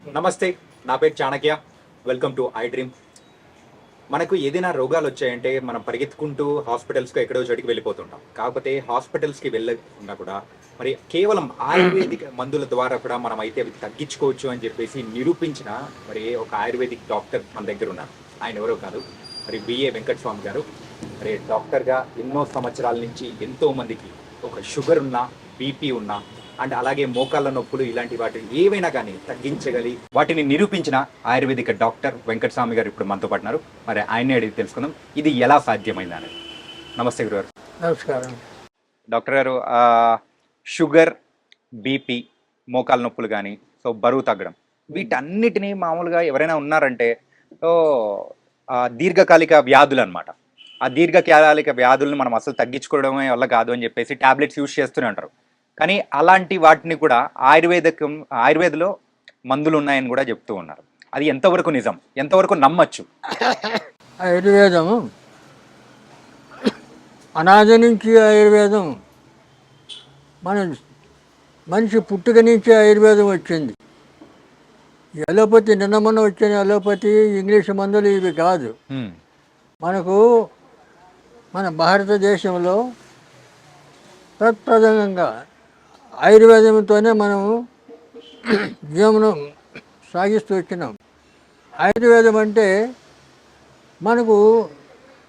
నమస్తే, నా పేరు Chanakya. Welcome to I dream. మనకు ఏదైనా రోగాలు వచ్చాయంటే మనం పరిగెత్తుకుంటూ హాస్పిటల్స్కి ఎక్కడో చోటికి వెళ్ళిపోతుంటాం. కాకపోతే హాస్పిటల్స్కి వెళ్ళకుండా కూడా మరి కేవలం ఆయుర్వేదిక్ మందుల ద్వారా కూడా మనం అయితే అవి తగ్గించుకోవచ్చు అని చెప్పేసి నిరూపించిన మరి ఒక ఆయుర్వేదిక్ డాక్టర్ మన దగ్గర ఉన్నారు. ఆయన ఎవరో కాదు, మరి బిఏ వెంకటస్వామి గారు. మరి డాక్టర్గా ఎన్నో సంవత్సరాల నుంచి ఎంతో మందికి ఒక షుగర్ ఉన్నా, బీపీ ఉన్నా అండ్ అలాగే మోకాళ్ళ నొప్పులు ఇలాంటి వాటిని ఏవైనా కానీ తగ్గించగలి వాటిని నిరూపించిన ఆయుర్వేదిక డాక్టర్ వెంకటస్వామి గారు ఇప్పుడు మనతో పడినారు. మరి ఆయన్ని అడిగి తెలుసుకుందాం ఇది ఎలా సాధ్యమైంది అనేది. నమస్తే గురుగారు. నమస్కారం. డాక్టర్ గారు, షుగర్, బీపీ, మోకాళ్ళ నొప్పులు కానీ బరువు తగ్గడం వీటన్నిటినీ మామూలుగా ఎవరైనా ఉన్నారంటే దీర్ఘకాలిక వ్యాధులు అనమాట. ఆ దీర్ఘకాలిక వ్యాధులను మనం అసలు తగ్గించుకోవడమే వల్ల కాదు అని చెప్పేసి టాబ్లెట్స్ యూజ్ చేస్తూనే ఉంటారు. కానీ అలాంటి వాటిని కూడా ఆయుర్వేదలో మందులు ఉన్నాయని కూడా చెప్తూ ఉన్నారు. అది ఎంతవరకు నిజం, ఎంతవరకు నమ్మచ్చు? ఆయుర్వేదం అనాది నుంచి ఆయుర్వేదం మన మనిషి పుట్టుక నుంచి ఆయుర్వేదం వచ్చింది. అలోపతి నిన్న మొన్న వచ్చిన అలోపతి ఇంగ్లీష్ మందులు ఇవి కాదు. మనకు మన భారతదేశంలో ప్రప్రథమంగా ఆయుర్వేదంతోనే మనము జీవనం సాగిస్తూ వచ్చినాం. ఆయుర్వేదం అంటే మనకు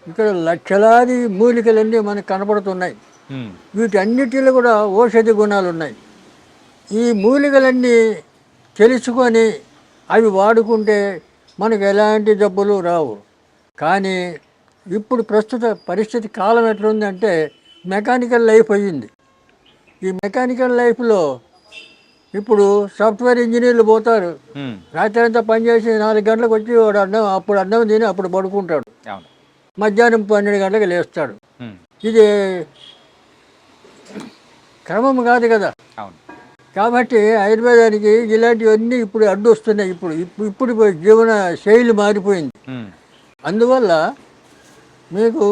ఇక్కడ లక్షలాది మూలికలన్నీ మనకు కనపడుతున్నాయి. వీటన్నిటిలో కూడా ఔషధి గుణాలు ఉన్నాయి. ఈ మూలికలన్నీ తెలుసుకొని అవి వాడుకుంటే మనకు ఎలాంటి జబ్బులు రావు. కానీ ఇప్పుడు ప్రస్తుత పరిస్థితి కాలం ఎట్లుందంటే మెకానికల్ లైఫ్ అయ్యింది. ఈ మెకానికల్ లైఫ్లో ఇప్పుడు సాఫ్ట్వేర్ ఇంజనీర్లు పోతారు, రాత్రి అంతా పనిచేసి 4 గంటలకు వచ్చి వాడు అన్నం తిని అప్పుడు పడుకుంటాడు, మధ్యాహ్నం 12 గంటలకు లేస్తాడు. ఇది క్రమం కాదు కదా. కాబట్టి ఆయుర్వేదానికి ఇలాంటివన్నీ ఇప్పుడు అడ్డు వస్తున్నాయి. ఇప్పుడు జీవన శైలి మారిపోయింది. అందువల్ల మీకు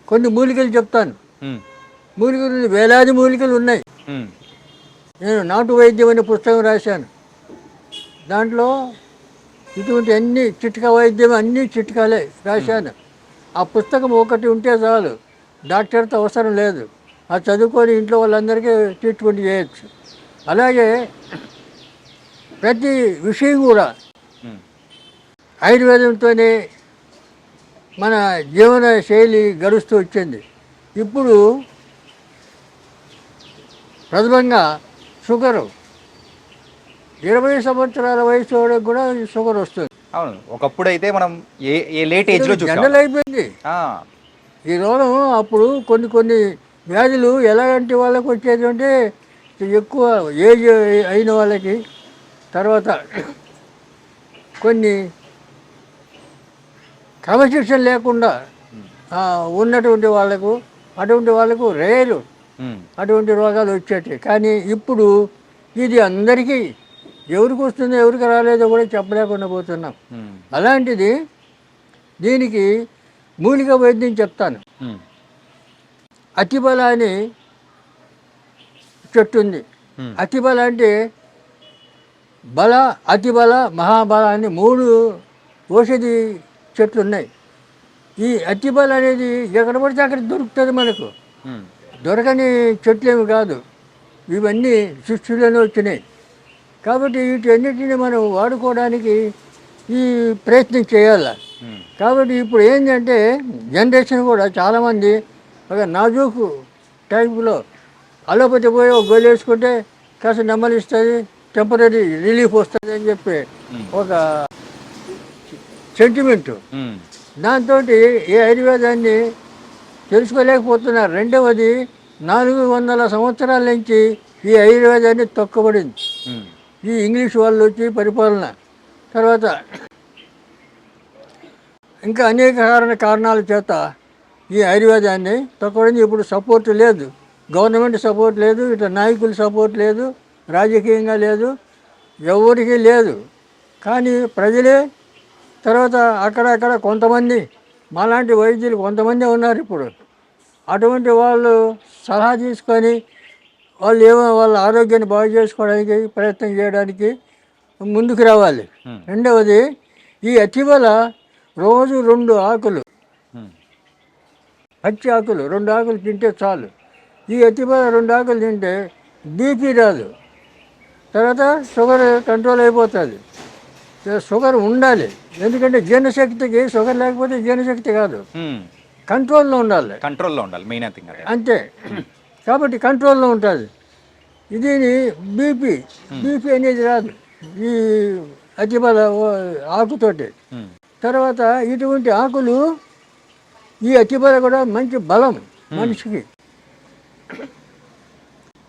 కొన్ని మూలికలు చెప్తాను. మూలికలు వేలాది మూలికలు ఉన్నాయి. నేను నాటు వైద్యం అనే పుస్తకం రాశాను. దాంట్లో ఇటువంటి అన్ని చిట్కా వైద్యం అన్నీ చిట్కాలే రాశాను. ఆ పుస్తకం ఒకటి ఉంటే చాలు, డాక్టర్తో అవసరం లేదు. అది చదువుకొని ఇంట్లో వాళ్ళందరికీ ట్రీట్మెంట్ చేయొచ్చు. అలాగే ప్రతి విషయం కూడా ఆయుర్వేదంతోనే మన జీవన శైలి గడుస్తూ వచ్చింది. ఇప్పుడు ప్రథమంగా షుగరు 20 సంవత్సరాల వయసు వాళ్ళకి కూడా షుగర్ వస్తుంది. అవును, ఒకప్పుడు అయితే మనం ఏ లేట్ ఏజ్లో జనరల్ అయిపోయింది ఈ రోగం. అప్పుడు కొన్ని వ్యాధులు ఎలాంటి వాళ్ళకి వచ్చేది అంటే ఎక్కువ ఏజ్ అయిన వాళ్ళకి, తర్వాత కొన్ని క్రమశిక్షణ లేకుండా ఉన్నటువంటి వాళ్ళకు, అటువంటి వాళ్ళకు రేరు అటువంటి రోగాలు వచ్చేటి. కానీ ఇప్పుడు ఇది అందరికీ ఎవరికి వస్తుందో ఎవరికి రాలేదో కూడా చెప్పలేకుండా పోతున్నాం. అలాంటిది దీనికి మూలిక వైద్యం చెప్తాను. అతిబల అని చెట్టు ఉంది. అతిబల అంటే బల, అతిబల, మహాబల అని 3 ఔషధి చెట్లు ఉన్నాయి. ఈ అతిబల అనేది ఎక్కడ పడితే అక్కడ దొరుకుతుంది. మనకు దొరకని చెట్లేమి కాదు, ఇవన్నీ సృష్టిలోనే వచ్చినాయి. కాబట్టి వీటన్నిటిని మనం వాడుకోవడానికి ఈ ప్రయత్నం చేయాలి. కాబట్టి ఇప్పుడు ఏంటంటే జనరేషన్ కూడా చాలామంది ఒక నాజూకు టైపులో అలోపతి పోయి ఒక గోలు వేసుకుంటే కాస్త నెమ్మలిస్తుంది, టెంపరీ రిలీఫ్ వస్తుంది అని చెప్పి ఒక సెంటిమెంటు. దాంతో ఈ ఆయుర్వేదాన్ని తెలుసుకోలేకపోతున్నారు. రెండవది 400 సంవత్సరాల నుంచి ఈ ఆయుర్వేదాన్ని తొక్కబడింది. ఈ ఇంగ్లీష్ వాళ్ళు వచ్చి పరిపాలన తర్వాత ఇంకా అనేక కారణాల చేత ఈ ఆయుర్వేదాన్ని తొక్కబడింది. ఇప్పుడు సపోర్ట్ లేదు, గవర్నమెంట్ సపోర్ట్ లేదు, ఇట్లా నాయకుల సపోర్ట్ లేదు, రాజకీయంగా లేదు, ఎవరికి లేదు. కానీ ప్రజలే, తర్వాత అక్కడక్కడ కొంతమంది మాలాంటి వైద్యులు కొంతమంది ఉన్నారు ఇప్పుడు. అటువంటి వాళ్ళు సలహా తీసుకొని వాళ్ళు వాళ్ళ ఆరోగ్యాన్ని బాగు చేసుకోవడానికి ప్రయత్నం చేయడానికి ముందుకు రావాలి. రెండవది ఈ అతిబల రోజు 2 ఆకులు, పచ్చి ఆకులు 2 ఆకులు తింటే చాలు. ఈ అతిబల 2 ఆకులు తింటే బీపీ రాదు, తర్వాత షుగర్ కంట్రోల్ అయిపోతుంది. షుగర్ ఉండాలి, ఎందుకంటే జీర్ణశక్తికి షుగర్ లేకపోతే జీర్ణశక్తి కాదు, కంట్రోల్లో ఉండాలి మెయిన్ థింగ్ అంతే. కాబట్టి కంట్రోల్లో ఉంటుంది. దీని బీపీ అనేది రాదు ఈ అతిబల ఆకుతోటి. తర్వాత ఇటువంటి ఆకులు, ఈ అతిబల కూడా మంచి బలం మనిషికి.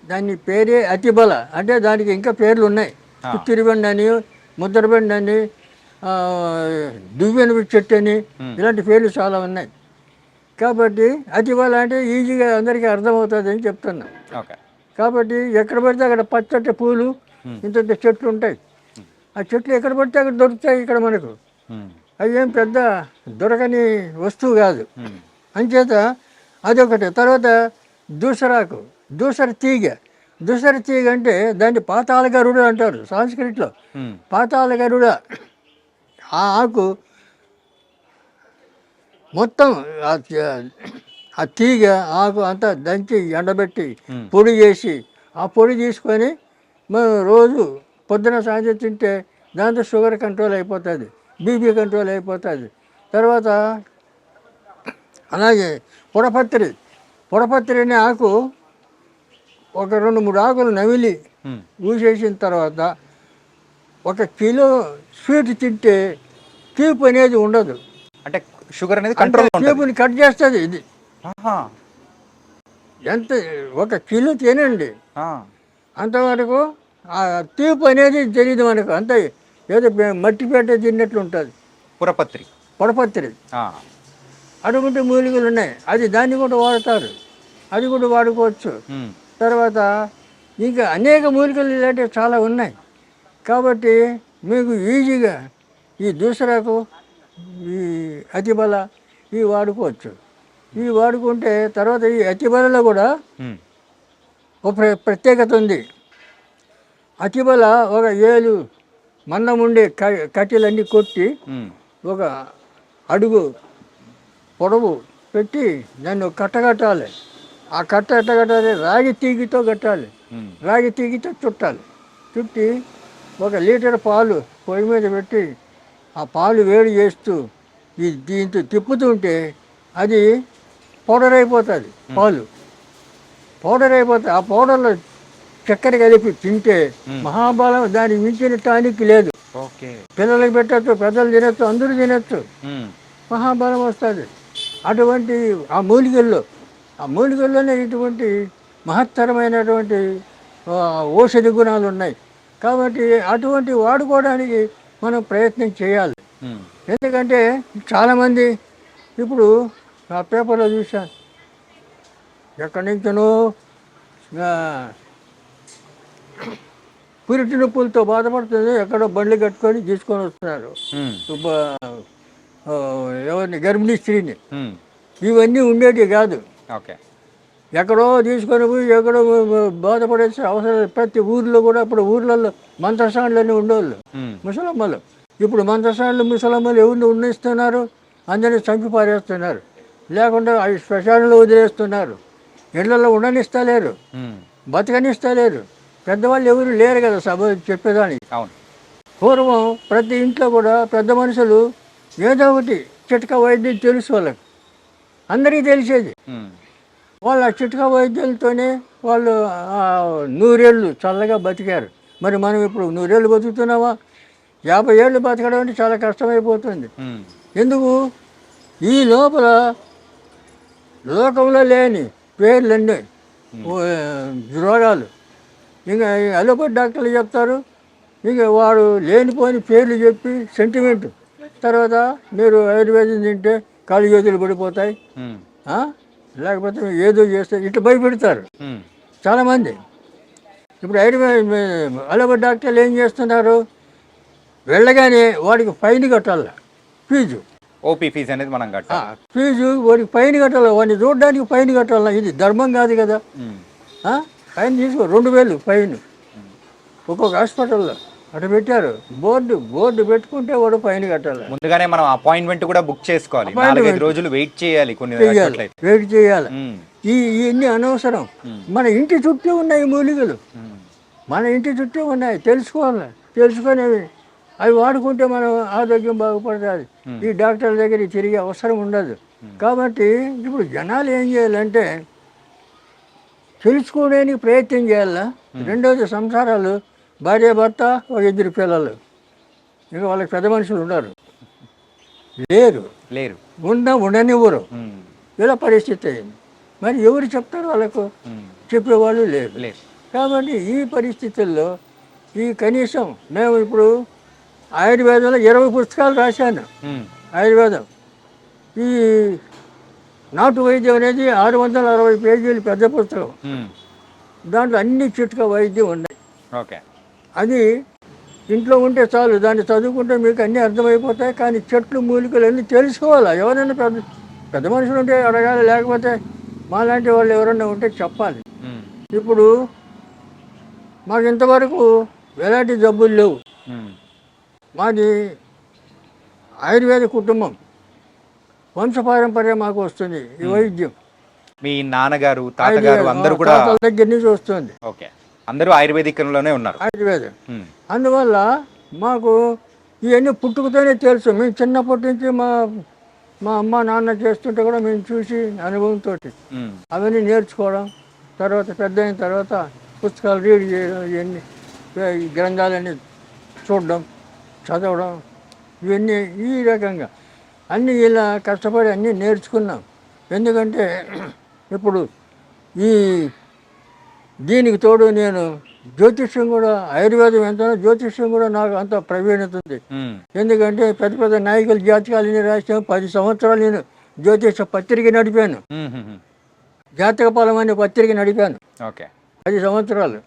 దాని పేరే అతిబల, అంటే దానికి ఇంకా పేర్లు ఉన్నాయి. చిత్తిరిబండి అని, ముద్రబండి అని, దువ్వెన చెట్టు అని, ఇలాంటి పేర్లు చాలా ఉన్నాయి. కాబట్టి అతిబల అంటే ఈజీగా అందరికీ అర్థమవుతుంది అని చెప్తున్నా. కాబట్టి ఎక్కడ పడితే అక్కడ పచ్చటి పూలు, ఇంత చెట్లు ఉంటాయి. ఆ చెట్లు ఎక్కడ పడితే అక్కడ దొరుకుతాయి ఇక్కడ మనకు. అవి ఏం పెద్ద దొరకని వస్తువు కాదు. అంచేత అదొకటి. తర్వాత దూసరాకు, దూసర తీగ అంటే దాన్ని పాతాళ గరుడ అంటారు సంస్కృతిలో. పాతాళ గరుడ ఆ ఆకు మొత్తం ఆ తీగ ఆకు అంతా దంచి ఎండబెట్టి పొడి చేసి, ఆ పొడి తీసుకొని మనం రోజు పొద్దున సాయంత్రం తింటే దాంతో షుగర్ కంట్రోల్ అయిపోతుంది, బీపీ కంట్రోల్ అయిపోతుంది. తర్వాత అలాగే పొడపత్రి అనే ఆకు ఒక 2-3 ఆకులు నమిలి ఊసేసిన తర్వాత 1 కిలో స్వీట్ తింటే తీపి అనేది ఉండదు, అంటే షుగర్ అనేది కంట్రోల్, తీపిని కట్ చేస్తుంది. ఇది ఎంత 1 కిలో తినండి, అంతవరకు ఆ తీపి అనేది తెలియదు మనకు. అంత ఏదో మట్టిపేట తిన్నట్లు ఉంటుంది. పొడపత్రి అటువంటి మూలికలు ఉన్నాయి, అది దాన్ని కూడా వాడతారు, అది కూడా వాడుకోవచ్చు. తర్వాత ఇంకా అనేక మూలికలు ఇలాంటివి చాలా ఉన్నాయి. కాబట్టి మీకు ఈజీగా ఈ దూసరాకు, ఈ అతిబల ఇవి వాడుకోవచ్చు. ఇవి వాడుకుంటే తర్వాత ఈ అతిబలలో కూడా ఒక ప్రత్యేకత ఉంది. అతిబల ఒక 7 మందం ఉండే కట్టెలన్నీ కొట్టి 1 అడుగు పొడవు పెట్టి దాన్ని ఒక కట్ట కట్టాలి. ఆ కట్ట ఎట్ట కట్టాలి? రాగి తీగితో కట్టాలి, రాగి తీగితో చుట్టాలి. చుట్టి 1 లీటర్ పాలు పొయ్యి మీద పెట్టి ఆ పాలు వేడి చేస్తూ దీంతో తిప్పుతుంటే అది పౌడర్ అయిపోతుంది. పాలు పౌడర్ అయిపోతుంది. ఆ పౌడర్లో చక్కెర కలిపి తింటే మహాబలం, దానికి మించిన టానిక్ లేదు. పిల్లలకి పెట్టచ్చు, పెద్దలు తినచ్చు, అందరూ తినచ్చు, మహాబలం వస్తుంది. అటువంటి ఆ మూలికల్లోనే ఇటువంటి మహత్తరమైనటువంటి ఔషధి గుణాలు ఉన్నాయి. కాబట్టి అటువంటి వాడుకోవడానికి మనం ప్రయత్నం చేయాలి. ఎందుకంటే చాలామంది ఇప్పుడు ఆ పేపర్లో చూశాను, ఎక్కడి నుంచో పురిటి నొప్పులతో బాధపడుతుంది, ఎక్కడో బండ్లు కట్టుకొని తీసుకొని వస్తున్నారు ఎవరిని, గర్భిణీ స్త్రీని. ఇవన్నీ ఉండేటివి కాదు. ఎక్కడో తీసుకొని పోయి ఎక్కడో బాధపడేసి అవసరం. ప్రతి ఊర్లో కూడా ఇప్పుడు ఊర్లలో మంత్రసాన్లన్నీ ఉండేవాళ్ళు ముసలమ్మలు. ఇప్పుడు మంత్రసాన్లు ముసలమ్మలు ఎవరిని ఉన్నిస్తున్నారు? అందరినీ చంపి పారేస్తున్నారు, లేకుండా అవి శ్మశానంలో వదిలేస్తున్నారు. ఇళ్లలో ఉండనిస్తలేరు, బతకనిస్తలేరు. పెద్దవాళ్ళు ఎవరు లేరు కదా సభ చెప్పేదానికి. పూర్వం ప్రతి ఇంట్లో కూడా పెద్ద మనుషులు ఏదో ఒకటి చిట్కా వైద్యం తెలుసు వాళ్ళకి, అందరికీ తెలిసేది. వాళ్ళ చిట్కా వైద్యులతోనే వాళ్ళు 100 ఏళ్ళు చల్లగా బతికారు. మరి మనం ఇప్పుడు 100 ఏళ్ళు బతుకుతున్నావా? 50 ఏళ్ళు బతకడం అంటే చాలా కష్టమైపోతుంది. ఎందుకు? ఈ లోపల లోకంలో లేని పేర్లన్నీ రోగాలు. ఇంకా అలోపతి డాక్టర్లు చెప్తారు, ఇంకా వాడు లేనిపోని పేర్లు చెప్పి సెంటిమెంట్. తర్వాత మీరు ఆయుర్వేదం తింటే కాళ్ళు చేతులు పడిపోతాయి, లేకపోతే ఏదో చేస్తే ఇట్లా భయపెడతారు చాలామంది. ఇప్పుడు అలోపతి డాక్టర్లు ఏం చేస్తున్నారు? వెళ్ళగానే వాడికి ఫైన్ కట్టాలి, ఫీజు, ఓపీ ఫీజు అనేది మనం కట్టాలి. ఫీజు వాడికి ఫైన్ కట్టాలి, వాడిని చూడడానికి ఫైన్ కట్టాలి. ఇది ధర్మం కాదు కదా. ఫైన్ తీసుకో, 2000 ఫైన్ ఒక్కొక్క హాస్పిటల్లో. అటు పెట్టారు బోర్డు పెట్టుకుంటే వాడు ఫైన్ కట్టాలి, ముందుగానే మనం అపాయింట్మెంట్ కూడా బుక్ చేసుకోవాలి, 4-5 రోజులు వెయిట్ చేయాలి కొన్ని చెయ్యాలి, చోట్లయితే. వెయిట్ చేయాలి. ఉమ్, ఇవన్నీ అనవసరం. ఉమ్, మన ఇంటి చుట్టూ ఉన్నాయి మూలికలు, ఉమ్, మన ఇంటి చుట్టూ ఉన్నాయి, తెలుసుకోవాలి. తెలుసుకొని అవి వాడుకుంటే మనం ఆరోగ్యం బాగుపడుతుంది. ఈ డాక్టర్ల దగ్గర తిరిగే అవసరం ఉండదు. కాబట్టి ఇప్పుడు జనాలు ఏం చేయాలంటే తెలుసుకోవడానికి ప్రయత్నం చేయాలా. రెండవది సంసారాలు, భార్య భర్త, ఒక 2 పిల్లలు, ఇంకా వాళ్ళకి పెద్ద మనుషులు ఉన్నారు లేరు. ఉండనివ్వరు. ఉమ్, ఇలా పరిస్థితి అయింది. మరి ఎవరు చెప్తారు వాళ్ళకు? ఉమ్, చెప్పేవాళ్ళు లేరు. లేరు. కాబట్టి ఈ పరిస్థితుల్లో కనీసం మేము ఇప్పుడు ఆయుర్వేదంలో 20 పుస్తకాలు రాశాను. ఉమ్, ఆయుర్వేదం ఈ నాటు వైద్యం అనేది 660 పేజీలు పెద్ద పుస్తకం. ఉమ్, దాంట్లో అన్ని చిట్కా వైద్యం ఉన్నాయి. ఓకే. అది ఇంట్లో ఉంటే చాలు, దాన్ని చదువుకుంటే మీకు అన్నీ అర్థమైపోతాయి. కానీ చెట్లు మూలికలు అన్నీ తెలుసుకోవాలి. ఎవరైనా పెద్ద మనుషులు ఉంటే అడగాలి, లేకపోతే మాలాంటి వాళ్ళు ఎవరైనా ఉంటే చెప్పాలి. ఉమ్, ఇప్పుడు మాకు ఇంతవరకు ఎలాంటి జబ్బులు లేవు. ఉమ్, మాది ఆయుర్వేద కుటుంబం, వంశపారంపర్యం మాకు వస్తుంది ఈ వైద్యం. మీ నాన్నగారు, తాతగారు అందరూ కూడా తాతల దగ్గర నుంచి వస్తుంది. ఓకే, అందరూ ఆయుర్వేదికంలోనే ఉన్నారు. ఆయుర్వేదం. ఉమ్, అందువల్ల మాకు ఇవన్నీ పుట్టుకతోనే తెలుసు. మేము చిన్నప్పటి నుంచి మా అమ్మ నాన్న చేస్తుంటే కూడా మేము చూసి అనుభవంతో ఉమ్, అవన్నీ నేర్చుకోవడం, తర్వాత పెద్ద అయిన తర్వాత పుస్తకాలు రీడ్ చేయడం, ఇవన్నీ ఈ గ్రంథాలన్నీ చూడడం, చదవడం, ఇవన్నీ ఈ రకంగా అన్నీ ఇలా కష్టపడి అన్నీ నేర్చుకున్నాం. ఎందుకంటే ఇప్పుడు ఈ దీనికి తోడు నేను జ్యోతిష్యం కూడా, ఆయుర్వేదం ఎంతనో జ్యోతిష్యం కూడా నాకు అంత ప్రవీణత ఉంది. ఉమ్, ఎందుకంటే పెద్ద పెద్ద నాయకుల జాతకాలు రాసాను. 10 సంవత్సరాలు నేను జ్యోతిష పత్రిక నడిపాను. ఉమ్, ఉమ్, ఉమ్, జాతక ఫలం అనే పత్రిక నడిపాను ఓకే. 10 సంవత్సరాలు,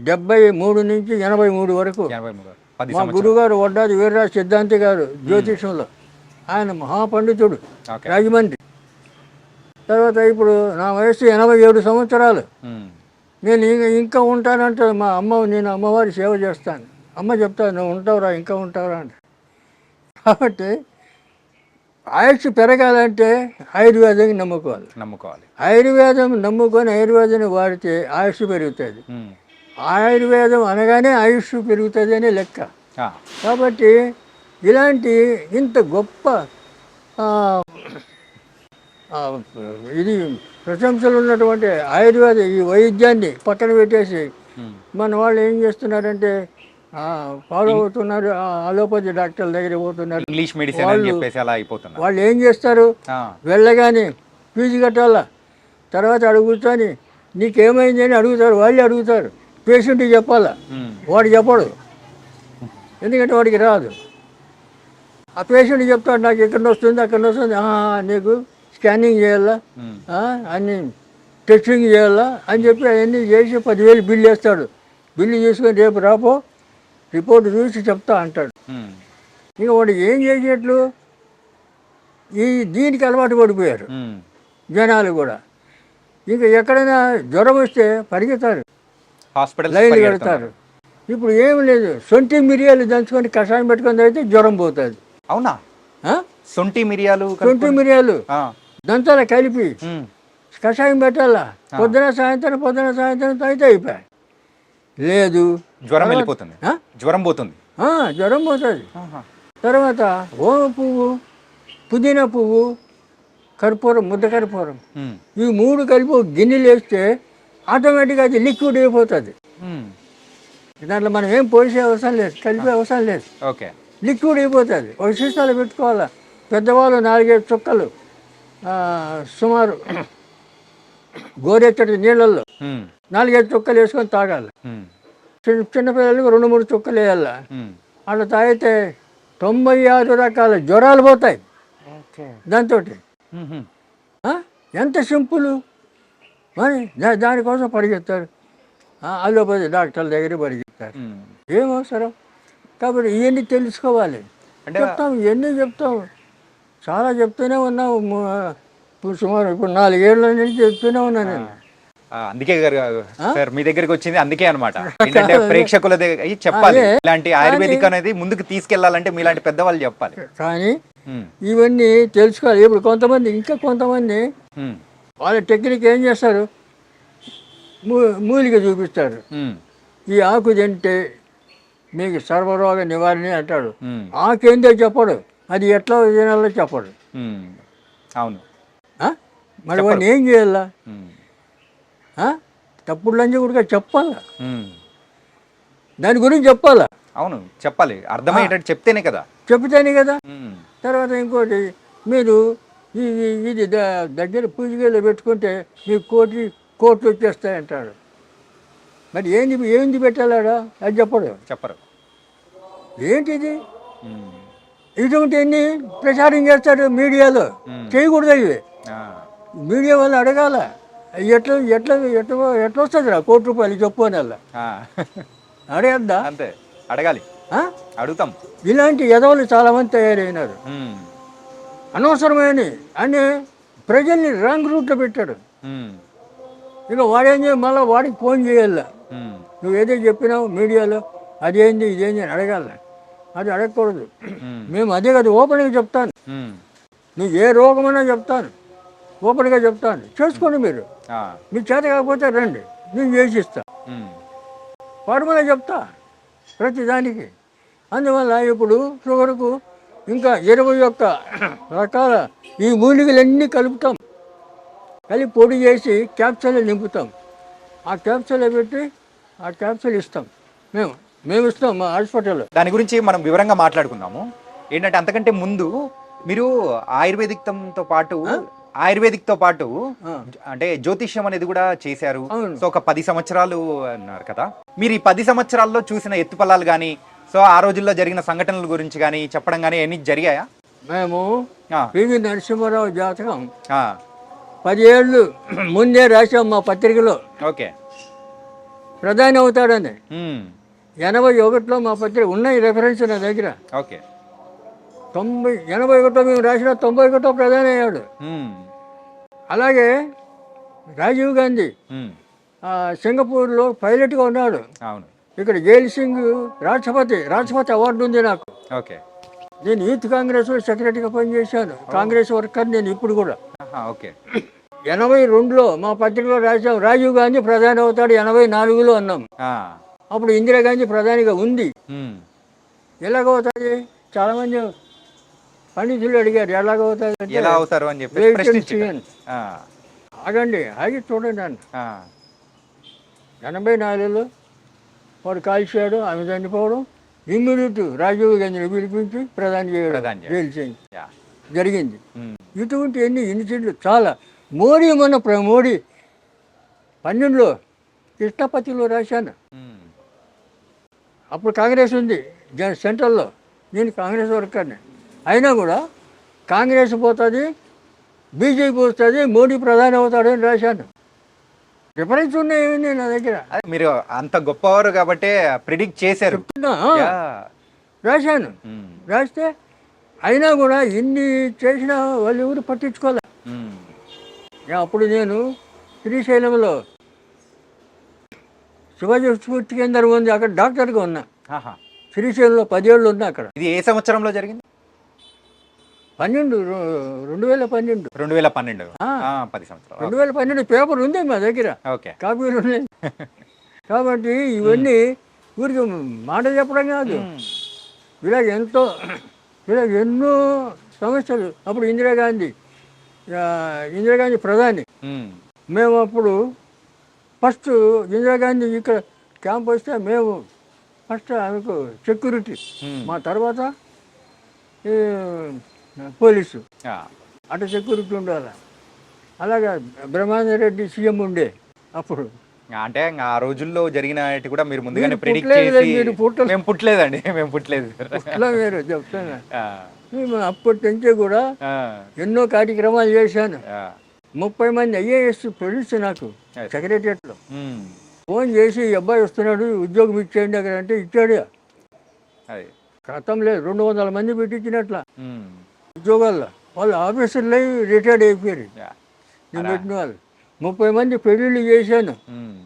73 నుంచి 83 వరకు. 83, 10 మా సంవత్సరాలు. గురుగారు వడ్డాది వీర్రాజు సిద్ధాంతి గారు జ్యోతిషంలో, ఆయన మహాపండితుడు, ఓకే. రాజమండ్రి. తర్వాత ఇప్పుడు నా వయసు 87 సంవత్సరాలు. ఉమ్, నేను ఇంకా ఉంటానంటే మా అమ్మ, నేను అమ్మవారి సేవ చేస్తాను. అమ్మ చెప్తాను, నువ్వు ఉంటావురా, ఇంకా ఉంటావురా అంటే. కాబట్టి ఆయుష్ పెరగాలంటే ఆయుర్వేదాన్ని నమ్ముకోవాలి. ఆయుర్వేదం నమ్ముకొని ఆయుర్వేదాన్ని వాడితే ఆయుష్ పెరుగుతుంది. ఉమ్, ఆయుర్వేదం అనగానే ఆయుష్ పెరుగుతుంది అనే లెక్క. ఆ, కాబట్టి ఇలాంటి ఇంత గొప్ప ఇది ప్రశంసలు ఉన్నటువంటి ఆయుర్వేద ఈ వైద్యాన్ని పక్కన పెట్టేసి ఉమ్, మన వాళ్ళు ఏం చేస్తున్నారంటే ఫాలో అవుతున్నారు, అలోపతి డాక్టర్ల దగ్గర పోతున్నారు. ఇంగ్లీష్ మెడిసిన్ అని చెప్పేసి అలా అయిపోతున్నారు. వాళ్ళు ఏం చేస్తారు, ఆ, వెళ్ళగానే ఫీజు కట్టాలా, తర్వాత అడుగుతాని నీకేమైంది అని అడుగుతారు. వాళ్ళే అడుగుతారు, పేషెంట్కి చెప్పాలా, ఉమ్, వాడు చెప్పడు, ఎందుకంటే వాడికి రాదు. ఆ పేషెంట్ చెప్తాడు, నాకు ఎక్కడ వస్తుంది అక్కడ వస్తుంది, నీకు స్కానింగ్ చేయాలా, ఉమ్, అన్ని టెస్టింగ్ చేయాలా అని చెప్పి అవన్నీ చేసి 10,000 బిల్లు వేస్తాడు. బిల్లు తీసుకొని రేపు రాపో రిపోర్ట్ చూసి చెప్తా అంటాడు. ఉమ్, ఇంకా వాడు ఏం చేసేట్లు దీనికి అలవాటు పడిపోయారు ఉమ్, జనాలు కూడా. ఇంకా ఎక్కడైనా జ్వరం వస్తే పరిగెత్తారు, హాస్పిటల్ లైన్లు కడతారు. ఇప్పుడు ఏం లేదు, సొంటి మిరియాలు దంచుకొని కషాయం పెట్టుకొని అయితే జ్వరం పోతుంది. అవునా? సొంటి మిరియాలు సొంటి మిరియాలు దంచాల కలిపి కషాయం పెట్టాలా, పొద్దున సాయంత్రం అయితే అయిపోయాయి. లేదు, జ్వరం వెళ్ళిపోతుంది, జ్వరం పోతుంది. జ్వరం పోతుంది. తర్వాత ఓమ పువ్వు, పుదీనా పువ్వు, కర్పూరం, ముద్ద కర్పూరం, ఈ 3 కలిపి గిన్నెలు వేస్తే ఆటోమేటిక్గా అది లిక్విడ్ అయిపోతుంది. దాంట్లో మనం ఏం పోసే అవసరం లేదు, కలిపే అవసరం లేదు, ఓకే, లిక్విడ్ అయిపోతుంది. ఒక సీసాలు పెట్టుకోవాలా. పెద్దవాళ్ళు 4-5 చుక్కలు సుమారు గోరెచ్చటి నీళ్ళల్లో 4-5 చుక్కలు వేసుకొని తాగాలి. చిన్నపిల్లలకు 2-3 చుక్కలు వేయాల. అట్లా తాగితే 96 రకాల జ్వరాలు పోతాయి దాంతో. ఎంత సింపుల్. మరి దానికోసం పరిగెత్తారు, అలోపతి డాక్టర్ల దగ్గర పరిగెత్తారు. ఏం అవసరం? కాబట్టి ఇవన్నీ తెలుసుకోవాలి. చెప్తాం, ఇవన్నీ చెప్తాం, చాలా చెప్తూనే ఉన్నావు. సుమారు ఇప్పుడు 4 ఏళ్ళ నుంచి చెప్తూనే ఉన్నా నేను. అందుకే గారు ఆ? సార్ మీ దగ్గరికి వచ్చింది అందుకే అనమాట. ఏంటంటే ప్రేక్షకుల దగ్గర చెప్పాలి, అదే. ఇలాంటి ఆయుర్వేదిక్ అనేది ముందుకు తీసుకెళ్లాలంటే మీలాంటి పెద్దవాళ్ళు చెప్పాలి. కానీ ఉమ్, ఇవన్నీ తెలుసుకోవాలి. ఇప్పుడు కొంతమంది ఇంకా కొంతమంది ఉమ్, వాళ్ళ టెక్నిక్ ఏం చేస్తారు, మూలిక చూపిస్తారు. ఉమ్, ఈ ఆకు తింటే మీకు సర్వరోగ నివారణ అంటాడు. ఉమ్, ఆకేందో చెప్పడు, అది ఎట్లా తినాలో చెప్పడు. ఉమ్. అవును. ఆ? మరి చెప్పరు. వాడిని ఏం చేయాలా? ఉమ్, ఆ? తప్పుడు లంచి కూడా చెప్పాలా, ఉమ్. దాని గురించి చెప్పాలా, అవును చెప్పాలి, అర్థమయ్యేటట్టు చెప్తేనే కదా. చెప్తేనే కదా. ఉమ్, తర్వాత ఇంకోటి, మీరు ఇది దగ్గర పూజగలో పెట్టుకుంటే మీకు కోట్లు వచ్చేస్తాయంటాడు. మరి ఏంది పెట్టాలాడా, అది చెప్పడు. చెప్పరు. ఏంటిది? ఉమ్, ఇటువంటి ఎన్ని ప్రచారం చేస్తాడు మీడియాలో. చేయకూడదు ఇవి. ఆ, మీడియా వాళ్ళు అడగాల, ఎట్లా ఎట్లా ఎట్లా ఎట్లా వస్తుంది రా ₹1,00,00,000 చెప్పు అని అలా ఆ. అడగద్దా? అంతే, అడగాలి, ఆ? అడుగుతాం. ఇలాంటి ఎదవలు చాలామంది తయారైనారు, ఉమ్, అనవసరమైన అని ప్రజల్ని రాంగ్ రూట్లో పెట్టాడు. ఉమ్, ఇక వాడేం చేయాలి, మళ్ళీ వాడికి ఫోన్ చేయాల, ఉమ్, నువ్వు ఏదో చెప్పినావు మీడియాలో అదేంది ఇదేంది అని అడగాల. అది అడగకూడదు. ఉమ్, మేము అదే కదా ఓపెన్గా చెప్తాను, ఉమ్, నువ్వు ఏ రోగమైనా చెప్తాను, ఓపెన్గా చెప్తాను, చేసుకోండి మీరు. ఆ, మీకు చేత కాకపోతే రండి, నేను చేసిస్తా, ఉమ్, వాడమనే చెప్తా ప్రతిదానికి. అందువల్ల ఇప్పుడు షుగర్కు ఇంకా 21 రకాల ఈ మూలికలన్నీ కలుపుతాం, కలిపి పొడి చేసి క్యాప్సూల్ నింపుతాం. ఆ క్యాప్సూల్ పెట్టి ఆ క్యాప్సూల్ ఇస్తాం. మేము ఇస్తాం మా హాస్పిటల్లో. దాని గురించి మనం వివరంగా మాట్లాడుకుందాము. ఏంటంటే అంతకంటే ముందు మీరు ఆయుర్వేదిక్తో పాటు ఆ. అంటే జ్యోతిష్యం అనేది కూడా చేశారు. అవును. సో ఒక 10 సంవత్సరాలు అన్నారు కదా. మీరు ఈ 10 సంవత్సరాల్లో చూసిన ఎత్తుపల్లాలు కానీ, సో ఆ రోజుల్లో జరిగిన సంఘటనల గురించి కానీ చెప్పడం కానీ అన్ని జరిగాయా? మేము ఆ, పివి నరసింహారావు జాతకం ఆ, 10 ఏళ్ళు ముందే రాసాం మా పత్రికలో, ఓకే. ప్రధాని అవుతాడని. ఉమ్, 81లో మా పత్రిక ఉన్నాయి రెఫరెన్స్ నా దగ్గర. ఓకే. 81లో మేము రాసిన 91 ప్రధాని అయ్యాడు. ఉమ్, అలాగే రాజీవ్ గాంధీ ఉమ్, సింగపూర్లో పైలట్గా ఉన్నాడు. అవును. ఇక్కడ జైల్ సింగ్ రాష్ట్రపతి అవార్డు ఉంది నాకు. ఓకే. నేను యూత్ కాంగ్రెస్ సెక్రటరీగా పనిచేశాను, కాంగ్రెస్ వర్కర్ నేను ఇప్పుడు కూడా. ఆహా, ఓకే. 82లో మా పత్రికలో రాసాం రాజీవ్ గాంధీ ప్రధాని అవుతాడు, 84లో అన్నాం. ఆ, అప్పుడు ఇందిరాగాంధీ ప్రధానిగా ఉంది. ఉమ్, ఎలాగవుతుంది? చాలామంది పండితులు అడిగారు ఎలాగవుతుంది అంటే, ఎలా అవుతారు అని చెప్పి Wait and ప్రశ్నించారు. see. ఆ, ఆగండి ఆగి చూడండి అన్న. ఆ, 84లో వాడు కాల్చాడు, ఆమె చనిపోవడం, ఇమ్మీడియట్ రాజీవ్ గాంధీని పిలిపించి ప్రధాని చేయడం, ప్రధాని చేయడం. జైలు చేయండి యా. జరిగింది. ఉమ్, ఇటువంటి ఎన్ని ఇన్సిడెంట్లు చాలా. మోడీ 12లో కృష్ణపతిలో రాశాను. ఉమ్, అప్పుడు కాంగ్రెస్ ఉంది సెంట్రల్లో, నేను కాంగ్రెస్ వర్కర్ని. అయినా కూడా కాంగ్రెస్ పోతుంది, బీజేపీ వస్తుంది, మోడీ ప్రధాని అవుతాడని రాశాను. రిఫరెన్స్ ఉన్నాయి నా దగ్గర, అదే మీరు అంత గొప్పవారు కాబట్టి ప్రిడిక్ట్ చేశారు. చెప్తున్నా. యా. రాశాను. ఉమ్, రాస్తే అయినా కూడా ఇన్ని చేసినా వాళ్ళు ఎవరు పట్టించుకోలే. ఉమ్, అప్పుడు నేను శ్రీశైలంలో శివాజీ స్ఫూర్తి కేంద్రం ఉంది, అక్కడ డాక్టర్గా ఉన్నా. ఆహా. శ్రీశైలంలో 10 ఏళ్ళు ఉన్నా అక్కడ. ఇది ఏ సంవత్సరంలో జరిగింది? 2012 2012. ఆ. 10 సంవత్సరాలు. 2012 పేపర్ ఉంది మా దగ్గర, ఓకే. కాపీలు ఉన్నాయి. కాబట్టి ఇవన్నీ ఊరికి మాట చెప్పడం కాదు, ఉమ్, ఇలాగ ఎన్నో సమస్యలు. అప్పుడు ఇందిరాగాంధీ ప్రధాని. ఉమ్, మేము అప్పుడు ఫస్ట్ ఇందిరాగాంధీ ఇక్కడ క్యాంప్ వస్తే మేము ఫస్ట్ ఆమెకు సెక్యూరిటీ, ఉమ్, మా తర్వాత ఈ పోలీసు, యా. అటు సెక్యూరిటీ ఉండాలి. అలాగా బ్రహ్మానందరెడ్డి సీఎం ఉండే అప్పుడు. అంటే ఇంకా ఆ రోజుల్లో జరిగిన కూడా మీరు ముందుగానే మీరు ప్రిడిక్ట్ పుట్టలేదు, చేసి. మీరు పుట్టలేదు. మేము పుట్టలేదండి, మేము పుట్టలేదు. ఇట్లా మీరు చెప్తాను. ఆ, మేము అప్పటి నుంచి కూడా ఆ, ఎన్నో కార్యక్రమాలు చేశాను. ఆ, 30 మంది ఐఏఎస్ తెలుసు నాకు Yes. సెక్రటరియట్లో. ఉమ్, ఫోన్ చేసి ఈ అబ్బాయి వస్తున్నాడు ఉద్యోగం ఇచ్చేయండి అక్కడ అంటే ఇచ్చాడు. అది. క్రితం లేదు, 200 మంది పెట్టించినట్ల ఉమ్, ఉద్యోగాల్లో. వాళ్ళు ఆఫీసర్లు రిటైర్డ్ అయిపోయారు యా. నేను పెట్టిన వాళ్ళు. 30 మంది పెళ్ళిళ్ళు చేశాను. ఉమ్.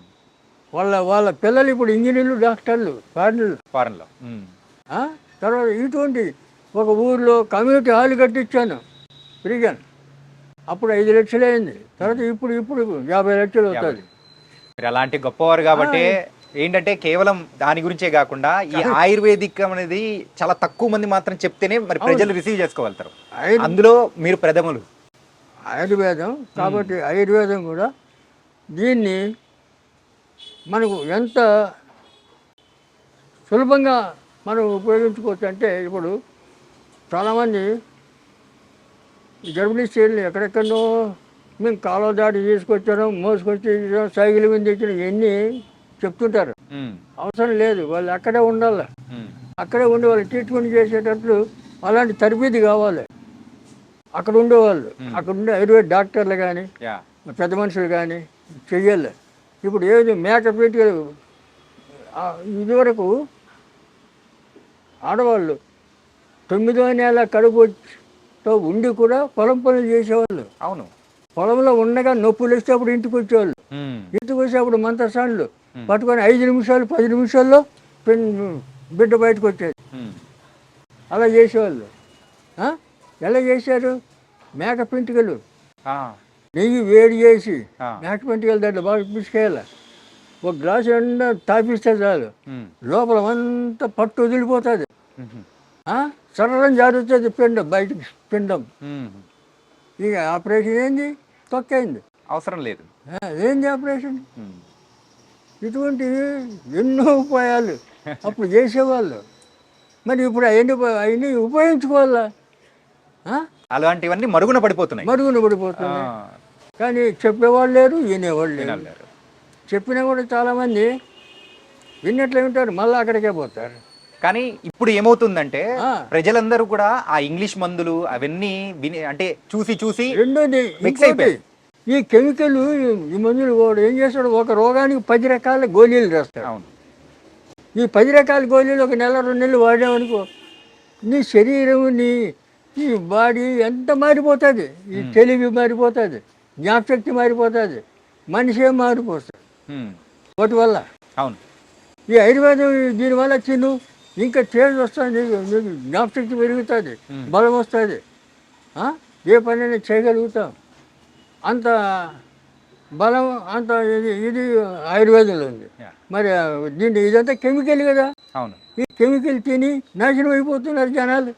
వాళ్ళ పిల్లలు ఇప్పుడు ఇంజనీర్లు, డాక్టర్లు, ఫారినర్లు. ఫారెన్లో. తర్వాత ఇటువంటి ఒక ఊర్లో కమ్యూనిటీ హాల్ కట్టించాను ఫ్రీగా. అప్పుడు 5 లక్షలు అయింది. తర్వాత ఇప్పుడు 50 లక్షలు అవుతుంది. మీరు అలాంటి గొప్పవారు కాబట్టి ఏంటంటే కేవలం దాని గురించే కాకుండా ఈ ఆయుర్వేదిక్ అనేది చాలా తక్కువ మంది మాత్రం చెప్తేనే మరి ప్రజలు రిసీవ్ చేసుకోగలుగుతారు. అందులో మీరు ప్రథములు. ఆయుర్వేదం కాబట్టి ఆయుర్వేదం కూడా దీన్ని మనకు ఎంత సులభంగా మనం ఉపయోగించుకోవచ్చు అంటే, ఇప్పుడు చాలామంది గర్భిణీ స్త్రీలు ఎక్కడెక్కడో మేము కాలువ దాటి తీసుకొచ్చాను, మోసుకొచ్చి సైకిల్ మీద తెచ్చిన ఇవన్నీ చెప్తుంటారు. అవసరం లేదు, వాళ్ళు అక్కడే ఉండాలి. అక్కడే ఉండి వాళ్ళు ట్రీట్మెంట్ చేసేటట్లు అలాంటి తరబీదు కావాలి. అక్కడ ఉండేవాళ్ళు, అక్కడ ఉండే ఆయుర్వేద డాక్టర్లు కానీ పెద్ద మనుషులు కానీ చెయ్యాలి. ఇప్పుడు ఏది మేకప్ పెట్టి ఇదివరకు ఆడవాళ్ళు 9వ నెల కడుపుతో ఉండి కూడా పొలం పనులు చేసేవాళ్ళు. అవును, పొలంలో ఉండగా నొప్పులు వస్తే అప్పుడు ఇంటికి వచ్చేవాళ్ళు. ఇంటికి వచ్చి అప్పుడు మంత్రసాన్లు పట్టుకొని 5 నిమిషాలు 10 నిమిషాల్లో బిడ్డ బయటకు వచ్చేది. అలా చేసేవాళ్ళు. ఎలా చేశారు? మేక పెంటికలు నెయ్యి వేడి చేసి మేక పెంటికలు దాంట్లో బాగా పిసుకేయాలి. ఒక గ్లాసు ఎండా తాపిస్తే చాలు, లోపల అంతా పట్టు వదిలిపోతుంది. సరళం జారుతుంది పిండం, బయటకు పిండం. ఇక ఆపరేషన్ ఏంది? తొక్కైంది, అవసరం లేదు. ఏంది ఆపరేషన్? ఇటువంటి ఎన్నో ఉపాయాలు అప్పుడు చేసేవాళ్ళు. మరి ఇప్పుడు అవన్నీ ఉపయోగించుకోవాలా? అలాంటివన్నీ మరుగున పడిపోతున్నాయి. కానీ చెప్పేవాళ్ళు లేరు, వినేవాళ్ళు లేరు. చెప్పినా కూడా చాలామంది విన్నట్లు వింటారు, మళ్ళీ అక్కడికే పోతారు. కానీ ఇప్పుడు ఏమవుతుందంటే ప్రజలందరూ కూడా ఆ ఇంగ్లీష్ మందులు అవన్నీ అంటే చూసి రెండోది ఈ కెమికల్, ఈ మందులు కూడా ఏం చేస్తాడు, ఒక రోగానికి 10 రకాల గోళీలు రాస్తాడు. అవును. ఈ 10 రకాల గోళీలు 1 నెల 2 నెలలు వాడామనుకో, నీ శరీరం, ఈ బాడీ ఎంత మారిపోతుంది. ఈ తెలివి మారిపోతుంది, జ్ఞాపశక్తి మారిపోతుంది, మనిషే మారిపోతుంది వాటి వల్ల. అవును. ఈ ఆయుర్వేదం దీనివల్ల తిను, ఇంకా చేంజ్ వస్తుంది, నీకు జ్ఞాపశక్తి పెరుగుతుంది, బలం వస్తుంది, ఏ పనైనా చేయగలుగుతాం. అంత బలం, అంత ఇది ఆయుర్వేదంలో ఉంది. మరి దీన్ని ఇదంతా కెమికల్ కదా. అవును. ఈ కెమికల్ తిని నాశనం అయిపోతున్నారు జనాలు.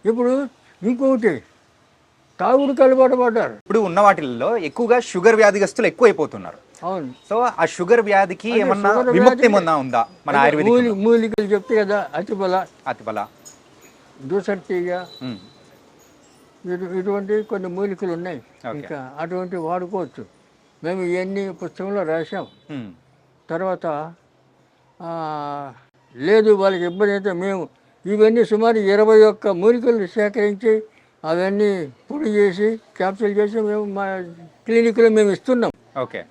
ఇప్పుడు ఇంకొకటి తాగుడు అలవాటు పడ్డారు. ఇప్పుడు ఉన్న వాటిల్లో ఎక్కువగా షుగర్ వ్యాధిగ్రస్తులు ఎక్కువ అయిపోతున్నారు. అవును. సో ఆ షుగర్ వ్యాధికి ఏమన్నా విముక్తి ఏమన్నా ఉందా మన ఆయుర్వేదిక్? మూలికలు చెప్తే కదా, అతిబల, దూసర్తీగ, ఇటువంటి కొన్ని మూలికలు ఉన్నాయి. ఇంకా అటువంటి వాడుకోవచ్చు. మేము ఇవన్నీ పుస్తకంలో రాసాం. తర్వాత లేదు వాళ్ళకి ఇబ్బంది అయితే మేము ఇవన్నీ సుమారు 21 మూలికలు సేకరించి అవన్నీ పొడి చేసి క్యాప్సూల్ చేసి మేము మా క్లినిక్లో మేము ఇస్తున్నాం. ఓకే.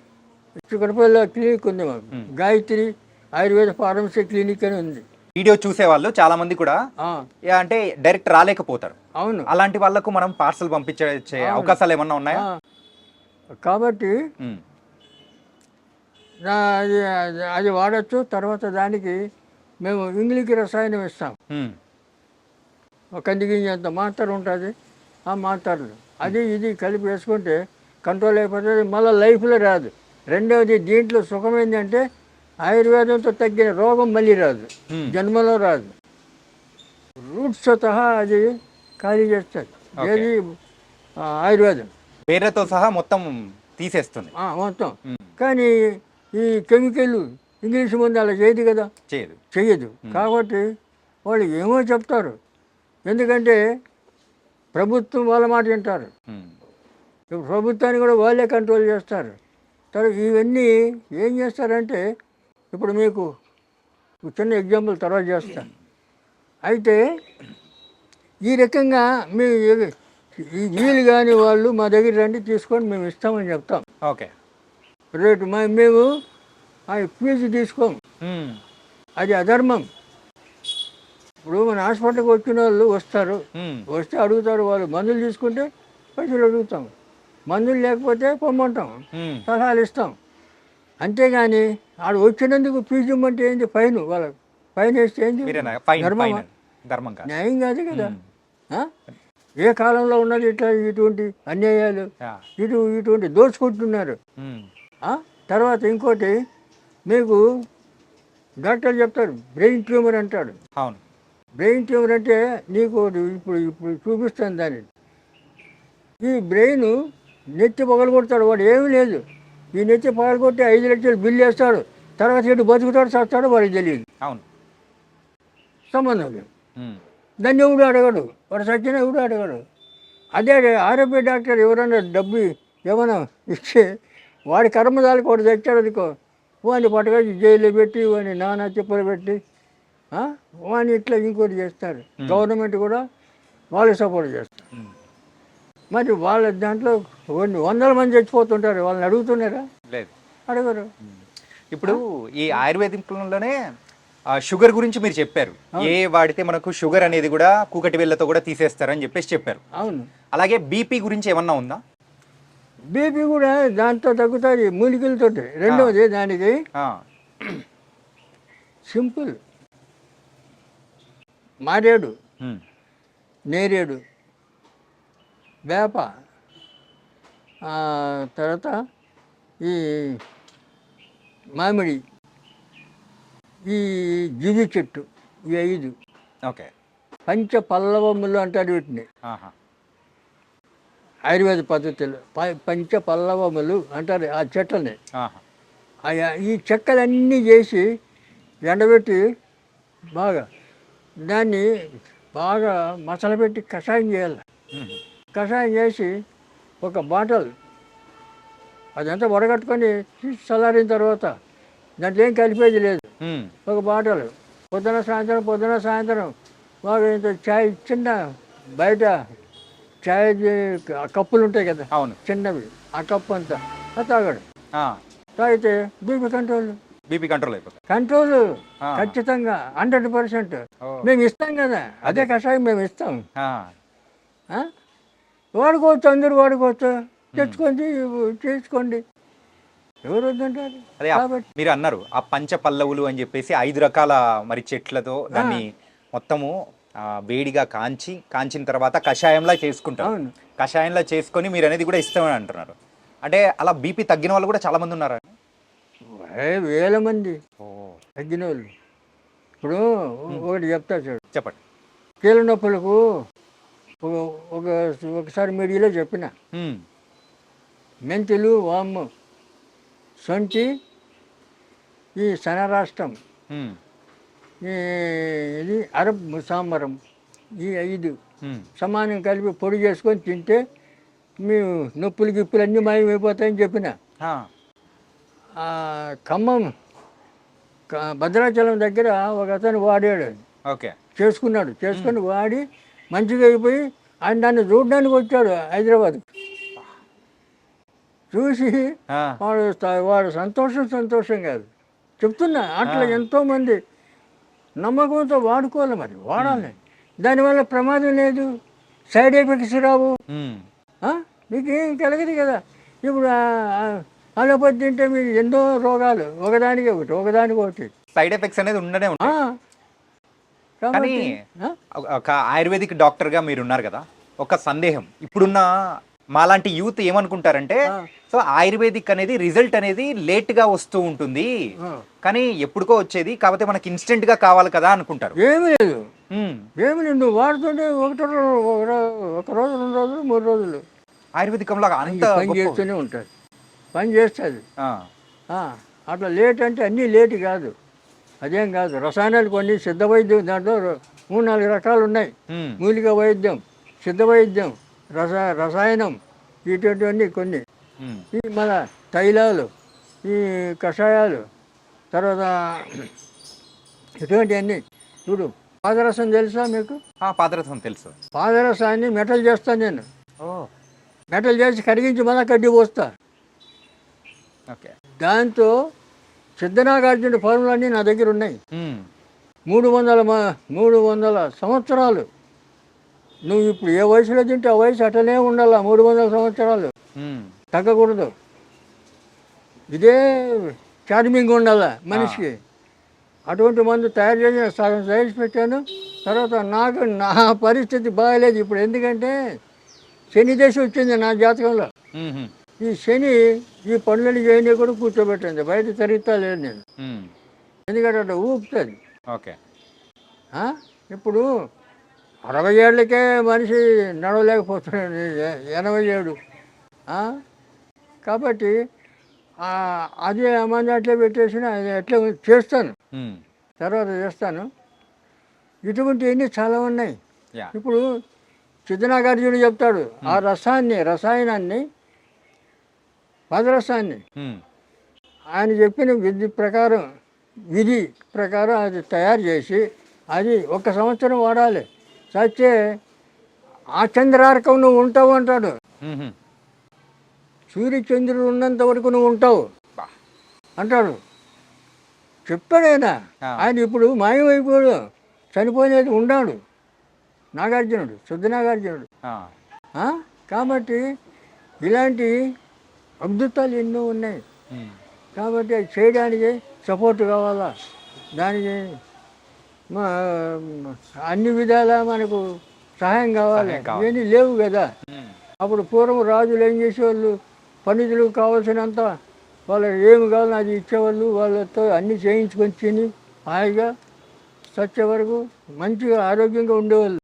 చిక్కడపల్లి క్లినిక్ ఉంది మాకు, గాయత్రి ఆయుర్వేద ఫార్మసీ క్లినిక్ అని ఉంది. వీడియో చూసే వాళ్ళు చాలా మంది కూడా అంటే డైరెక్ట్ రాలేకపోతారు. అవును. అలాంటి వాళ్ళకు మనం పార్సల్ పంపించే అవకాశాలు ఏమన్నా ఉన్నాయా? కాబట్టి అది వాడచ్చు. తర్వాత దానికి మేము ఇంగ్లీష్ రసాయనం ఇస్తాం. ఒక కందిగింజంత మాత్ర ఉంటుంది, ఆ మాత్రలు అది ఇది కలిపి వేసుకుంటే కంట్రోల్ అయిపోతుంది, మళ్ళీ లైఫ్లో రాదు. రెండవది దీంట్లో సుఖం ఏంటంటే ఆయుర్వేదంతో తగ్గిన రోగం మళ్ళీ రాదు, జన్మలో రాదు. రూట్స్ సహా అది ఖాళీ చేస్తుంది. ఏది ఆయుర్వేదం పేరుతో సహా మొత్తం తీసేస్తుంది మొత్తం. కానీ ఈ కెమికల్ ఇంగ్లీష్ మందు అలా చేయదు కదా, చెయ్యదు. కాబట్టి వాళ్ళు ఏమో చెప్తారు, ఎందుకంటే ప్రభుత్వం వాళ్ళ మాట వింటారు. ఇప్పుడు ప్రభుత్వాన్ని కూడా వాళ్ళే కంట్రోల్ చేస్తారు. తర్వాత ఇవన్నీ ఏం చేస్తారంటే, ఇప్పుడు మీకు చిన్న ఎగ్జాంపుల్ తర్వాత చేస్తాను. అయితే ఈ రకంగా మీ వీలు కానీ వాళ్ళు మా దగ్గర రండి, తీసుకొని మేము ఇస్తామని చెప్తాం. ఓకే. రేటు మేము ఫీజు తీసుకోము, అది అధర్మం. ఇప్పుడు మన హాస్పిటల్కి వచ్చిన వాళ్ళు వస్తారు, వస్తే అడుగుతారు, వాళ్ళు మందులు తీసుకుంటే పైసలు అడుగుతాం. మందులు లేకపోతే పొమ్మంటాం, ఉమ్. సలహాలు ఇస్తాం. అంతేగాని ఆడు వచ్చినందుకు ఫీజు ఇమ్మంటే ఏంది? ఫైన్, వాళ్ళకి ఫైన్ వేస్తే ఏంది? మీరేనా ఫైన్ ధర్మమా? ఫైన్ ధర్మం కాదు. న్యాయం కాదు కదా. ఉమ్. ఆ? ఏ కాలంలో ఉన్నది ఇట్లా ఇటువంటి అన్యాయాలు, యా. ఇటువంటి దోచుకుంటున్నారు. ఉమ్. ఆ? తర్వాత ఇంకోటి మీకు డాక్టర్ చెప్తాడు బ్రెయిన్ ట్యూమర్ అంటాడు. అవును. బ్రెయిన్ ట్యూమర్ అంటే నీకు ఇప్పుడు ఇప్పుడు చూపిస్తాను దాన్ని. ఈ బ్రెయిన్ నెత్తి పగలగొడతాడు, వాడు ఏమీ లేదు. ఈ నెత్తి పగలగొట్టి 5 లక్షలు బిల్లు వేస్తాడు, తర్వాత ఇటు బతుకుతాడు చస్తాడు వాడికి తెలియదు, అవును. సంబంధం లేదు. ఉమ్. దాన్ని ఎవడు అడగడు, వాడు సచ్చినా ఎవడు అడగడు. అదే ఆరోగ్య డాక్టర్ ఎవరైనా డబ్బు ఏమైనా ఇస్తే వాడి కర్మదాలకు వాడు తెచ్చాడు అనుకో, వాడిని పట్టుకొచ్చి జైల్లో పెట్టి వాడిని నానా చెప్పులు పెట్టి వాడిని ఇట్లా ఇంకోటి చేస్తారు. గవర్నమెంట్ కూడా వాళ్ళు సపోర్ట్ చేస్తారు. ఉమ్. మరి వాళ్ళ దాంట్లో కొన్ని వందల మంది చచ్చిపోతుంటారు, వాళ్ళని అడుగుతున్నారా? లేదు. అడగరు. ఇప్పుడు ఈ ఆయుర్వేదిక్లోనే షుగర్ గురించి మీరు చెప్పారు. ఏ వాడితే మనకు షుగర్ అనేది కూడా కూకటి వేళ్ళతో కూడా తీసేస్తారని చెప్పేసి చెప్పారు. అవును. అలాగే బీపీ గురించి ఏమన్నా ఉందా? బీపీ కూడా దాంతో తగ్గుతుంది మూలికలతో. రెండవది దానికి ఆ. సింపుల్, మారేడు, ఉమ్. నేరేడు, వేప, తర్వాత ఈ మామిడి, ఈ జివి చెట్టు, ఈ 5 ఓకే. పంచ పల్లవములు అంటారు వీటిని ఆహా. ఆయుర్వేద పద్ధతిలో. పంచ పల్లవములు అంటారు ఆ చెట్లని. ఆహా. ఈ చెక్కలన్నీ చేసి ఎండబెట్టి బాగా దాన్ని బాగా మసలబెట్టి కషాయం చేయాలి. ఉమ్. కషాయం చేసి ఒక బాటల్ అదంతా వడగట్టుకొని తీసి చల్లారిన తర్వాత దాంట్లో ఏం కలిపేది లేదు. ఉమ్. ఒక బాటల్ పొద్దున సాయంత్రం బాగా ఇంత చాయ్, చిన్న బయట చాయ్ కప్పులు ఉంటాయి కదా అవును. చిన్నవి, ఆ కప్పు అంతా అది తాగాడు. ఆ. తాగితే బీపీ కంట్రోల్. బీపీ కంట్రోల్ అయిపోతుంది. కంట్రోల్ ఆ. ఖచ్చితంగా 100%. ఓ. మేము ఇస్తాం కదా, అదే కషాయం మేము ఇస్తాం. ఆ. ఆ? వాడుకోవచ్చు, అందరూ వాడుకోవచ్చు, తెచ్చుకొని చేసుకోండి, ఎవరు వద్దంటారు. అదే కాబట్టి మీరు అన్నారు ఆ పంచ పల్లవులు అని చెప్పేసి 5 రకాల మరి చెట్లతో దాన్ని మొత్తము వేడిగా కాంచిన తర్వాత కషాయంలా చేసుకుంటారు. అవును. కషాయంలా చేసుకొని మీరు అనేది కూడా ఇస్తామని అంటున్నారు. అంటే అలా బీపీ తగ్గిన వాళ్ళు కూడా చాలా మంది ఉన్నారు. వేల మంది ఓ. తగ్గిన వాళ్ళు. ఇప్పుడు ఒకటి చెప్తా చూడు. చెప్పండి. కీళ్ళ నొప్పులకు ఒకసారి మీడియాలో చెప్పిన ఉమ్. మెంతులు, వాము, సొంటి, ఈ శనరాష్ట్రం, ఉమ్. ఇది అరబ్ సాంబరం, ఈ 5 ఉమ్. సమానం కలిపి పొడి చేసుకొని తింటే మీ నొప్పులు గిప్పులు అన్నీ మాయమైపోతాయని చెప్పిన. ఆ. ఖమ్మం భద్రాచలం దగ్గర ఒక అతను వాడాడు, ఓకే. చేసుకుని వాడి మంచిగా అయిపోయి ఆయన దాన్ని చూడడానికి వచ్చాడు హైదరాబాద్. చూసి ఆ. వాడు సంతోషం కాదు చెప్తున్నా. అట్లా ఎంతోమంది నమ్మకంతో వాడుకోవాలి, మరి వాడాలి. దానివల్ల ప్రమాదం లేదు, సైడ్ ఎఫెక్ట్స్ రావు, ఉమ్. మీకు ఏం కలగదు కదా. ఇప్పుడు అలోపతి తింటే మీకు ఎన్నో రోగాలు ఒకదానికి ఒకటి సైడ్ ఎఫెక్ట్స్ అనేది ఉండనే ఉంటాయి. కానీ కాబట్టి ఒక ఆయుర్వేదిక్ డాక్టర్గా మీరు ఉన్నారు కదా, ఒక సందేహం. ఇప్పుడున్న మాలాంటి యూత్ ఏమనుకుంటారంటే, సో ఆయుర్వేదిక్ అనేది రిజల్ట్ అనేది లేట్గా వస్తూ ఉంటుంది, కానీ ఎప్పుడుకో వచ్చేది, కాకపోతే మనకి ఇన్స్టెంట్గా కావాలి కదా అనుకుంటారు. ఏమీ లేదు, ఉమ్. ఏమి లేదు. నువ్వు వాడుతుంటే ఒక రోజు 2 రోజులు 3 రోజులు ఆయుర్వేదికంలో అంత పని చేస్తూనే ఉంటుంది, పని చేస్తుంది. ఆ. అట్లా లేట్ అంటే అన్నీ లేట్ కాదు, అదేం కాదు. రసాయనాలు కొన్ని సిద్ధ వైద్యం, దాంట్లో 3-4 రకాలు ఉన్నాయి. ఉమ్. మూలిక వైద్యం, సిద్ధ వైద్యం, రసాయనం, ఇటువంటివన్నీ కొన్ని. ఉమ్. ఈ మన తైలాలు, ఈ కషాయాలు, తర్వాత ఇటువంటివన్నీ. చూడు, పాదరసం తెలుసా మీకు? పాదరసం తెలుసు. పాదరసాన్ని మెటల్ చేస్తాను నేను. ఓ. మెటల్ చేసి కరిగించి మళ్ళీ కడ్డీ పోస్తా. ఓకే. దాంతో సిద్ధనాగార్జున ఫార్ములన్నీ నా దగ్గర ఉన్నాయి. 300 సంవత్సరాలు. నువ్వు ఇప్పుడు ఏ వయసులో తింటే ఆ వయసు అటనే ఉండాలా, 300 సంవత్సరాలు. తగ్గకూడదు. ఇదే చార్మింగ్ ఉండాల మనిషికి. అటువంటి మందు తయారు చేసి సగం సైజ్ పెట్టాను. తర్వాత నా పరిస్థితి బాగాలేదు ఇప్పుడు. ఎందుకంటే శని దశ వచ్చింది నా జాతకంలో. ఈ శని ఈ పనులని చేయని కూడా కూర్చోబెట్టింది. బయట తిరుగుతా లేదు నేను. ఎందుకంటే అట్లా ఊపుతుంది. ఓకే. ఇప్పుడు 60 ఏళ్ళకే మనిషి నడవలేకపోతున్నాడు, 87. కాబట్టి అదే మంది అట్లే పెట్టేసిన అట్లా చేస్తాను, తర్వాత చేస్తాను. ఇటువంటివన్నీ చాలా ఉన్నాయి. ఇప్పుడు సిద్ధనాగార్జునుడు చెప్తాడు ఆ రసాయనాన్ని పదరసాన్ని ఆయన చెప్పిన విధి ప్రకారం అది తయారు చేసి అది 1 సంవత్సరం వాడాలి. చచ్చే ఆ చంద్రార్కం నువ్వు ఉంటావు అంటాడు. సూర్యచంద్రుడు ఉన్నంత వరకు నువ్వు ఉంటావు అంటాడు. చెప్పాడు ఆయన ఇప్పుడు మాయమైపోయాడు, చనిపోయేది ఉన్నాడు నాగార్జునుడు, శుద్ధనాగార్జునుడు. కాబట్టి ఇలాంటి అద్భుతాలు ఎన్నో ఉన్నాయి. కాబట్టి అది చేయడానికి సపోర్ట్ కావాలా, దానికి అన్ని విధాలా మనకు సహాయం కావాలి. ఇవన్నీ లేవు కదా. అప్పుడు పూర్వం రాజులు ఏం చేసేవాళ్ళు, పండితులకు కావాల్సినంత వాళ్ళకి ఏమి కావాలో అది ఇచ్చేవాళ్ళు. వాళ్ళతో అన్నీ చేయించుకొని తిని హాయిగా చచ్చే వరకు మంచిగా ఆరోగ్యంగా ఉండేవాళ్ళు.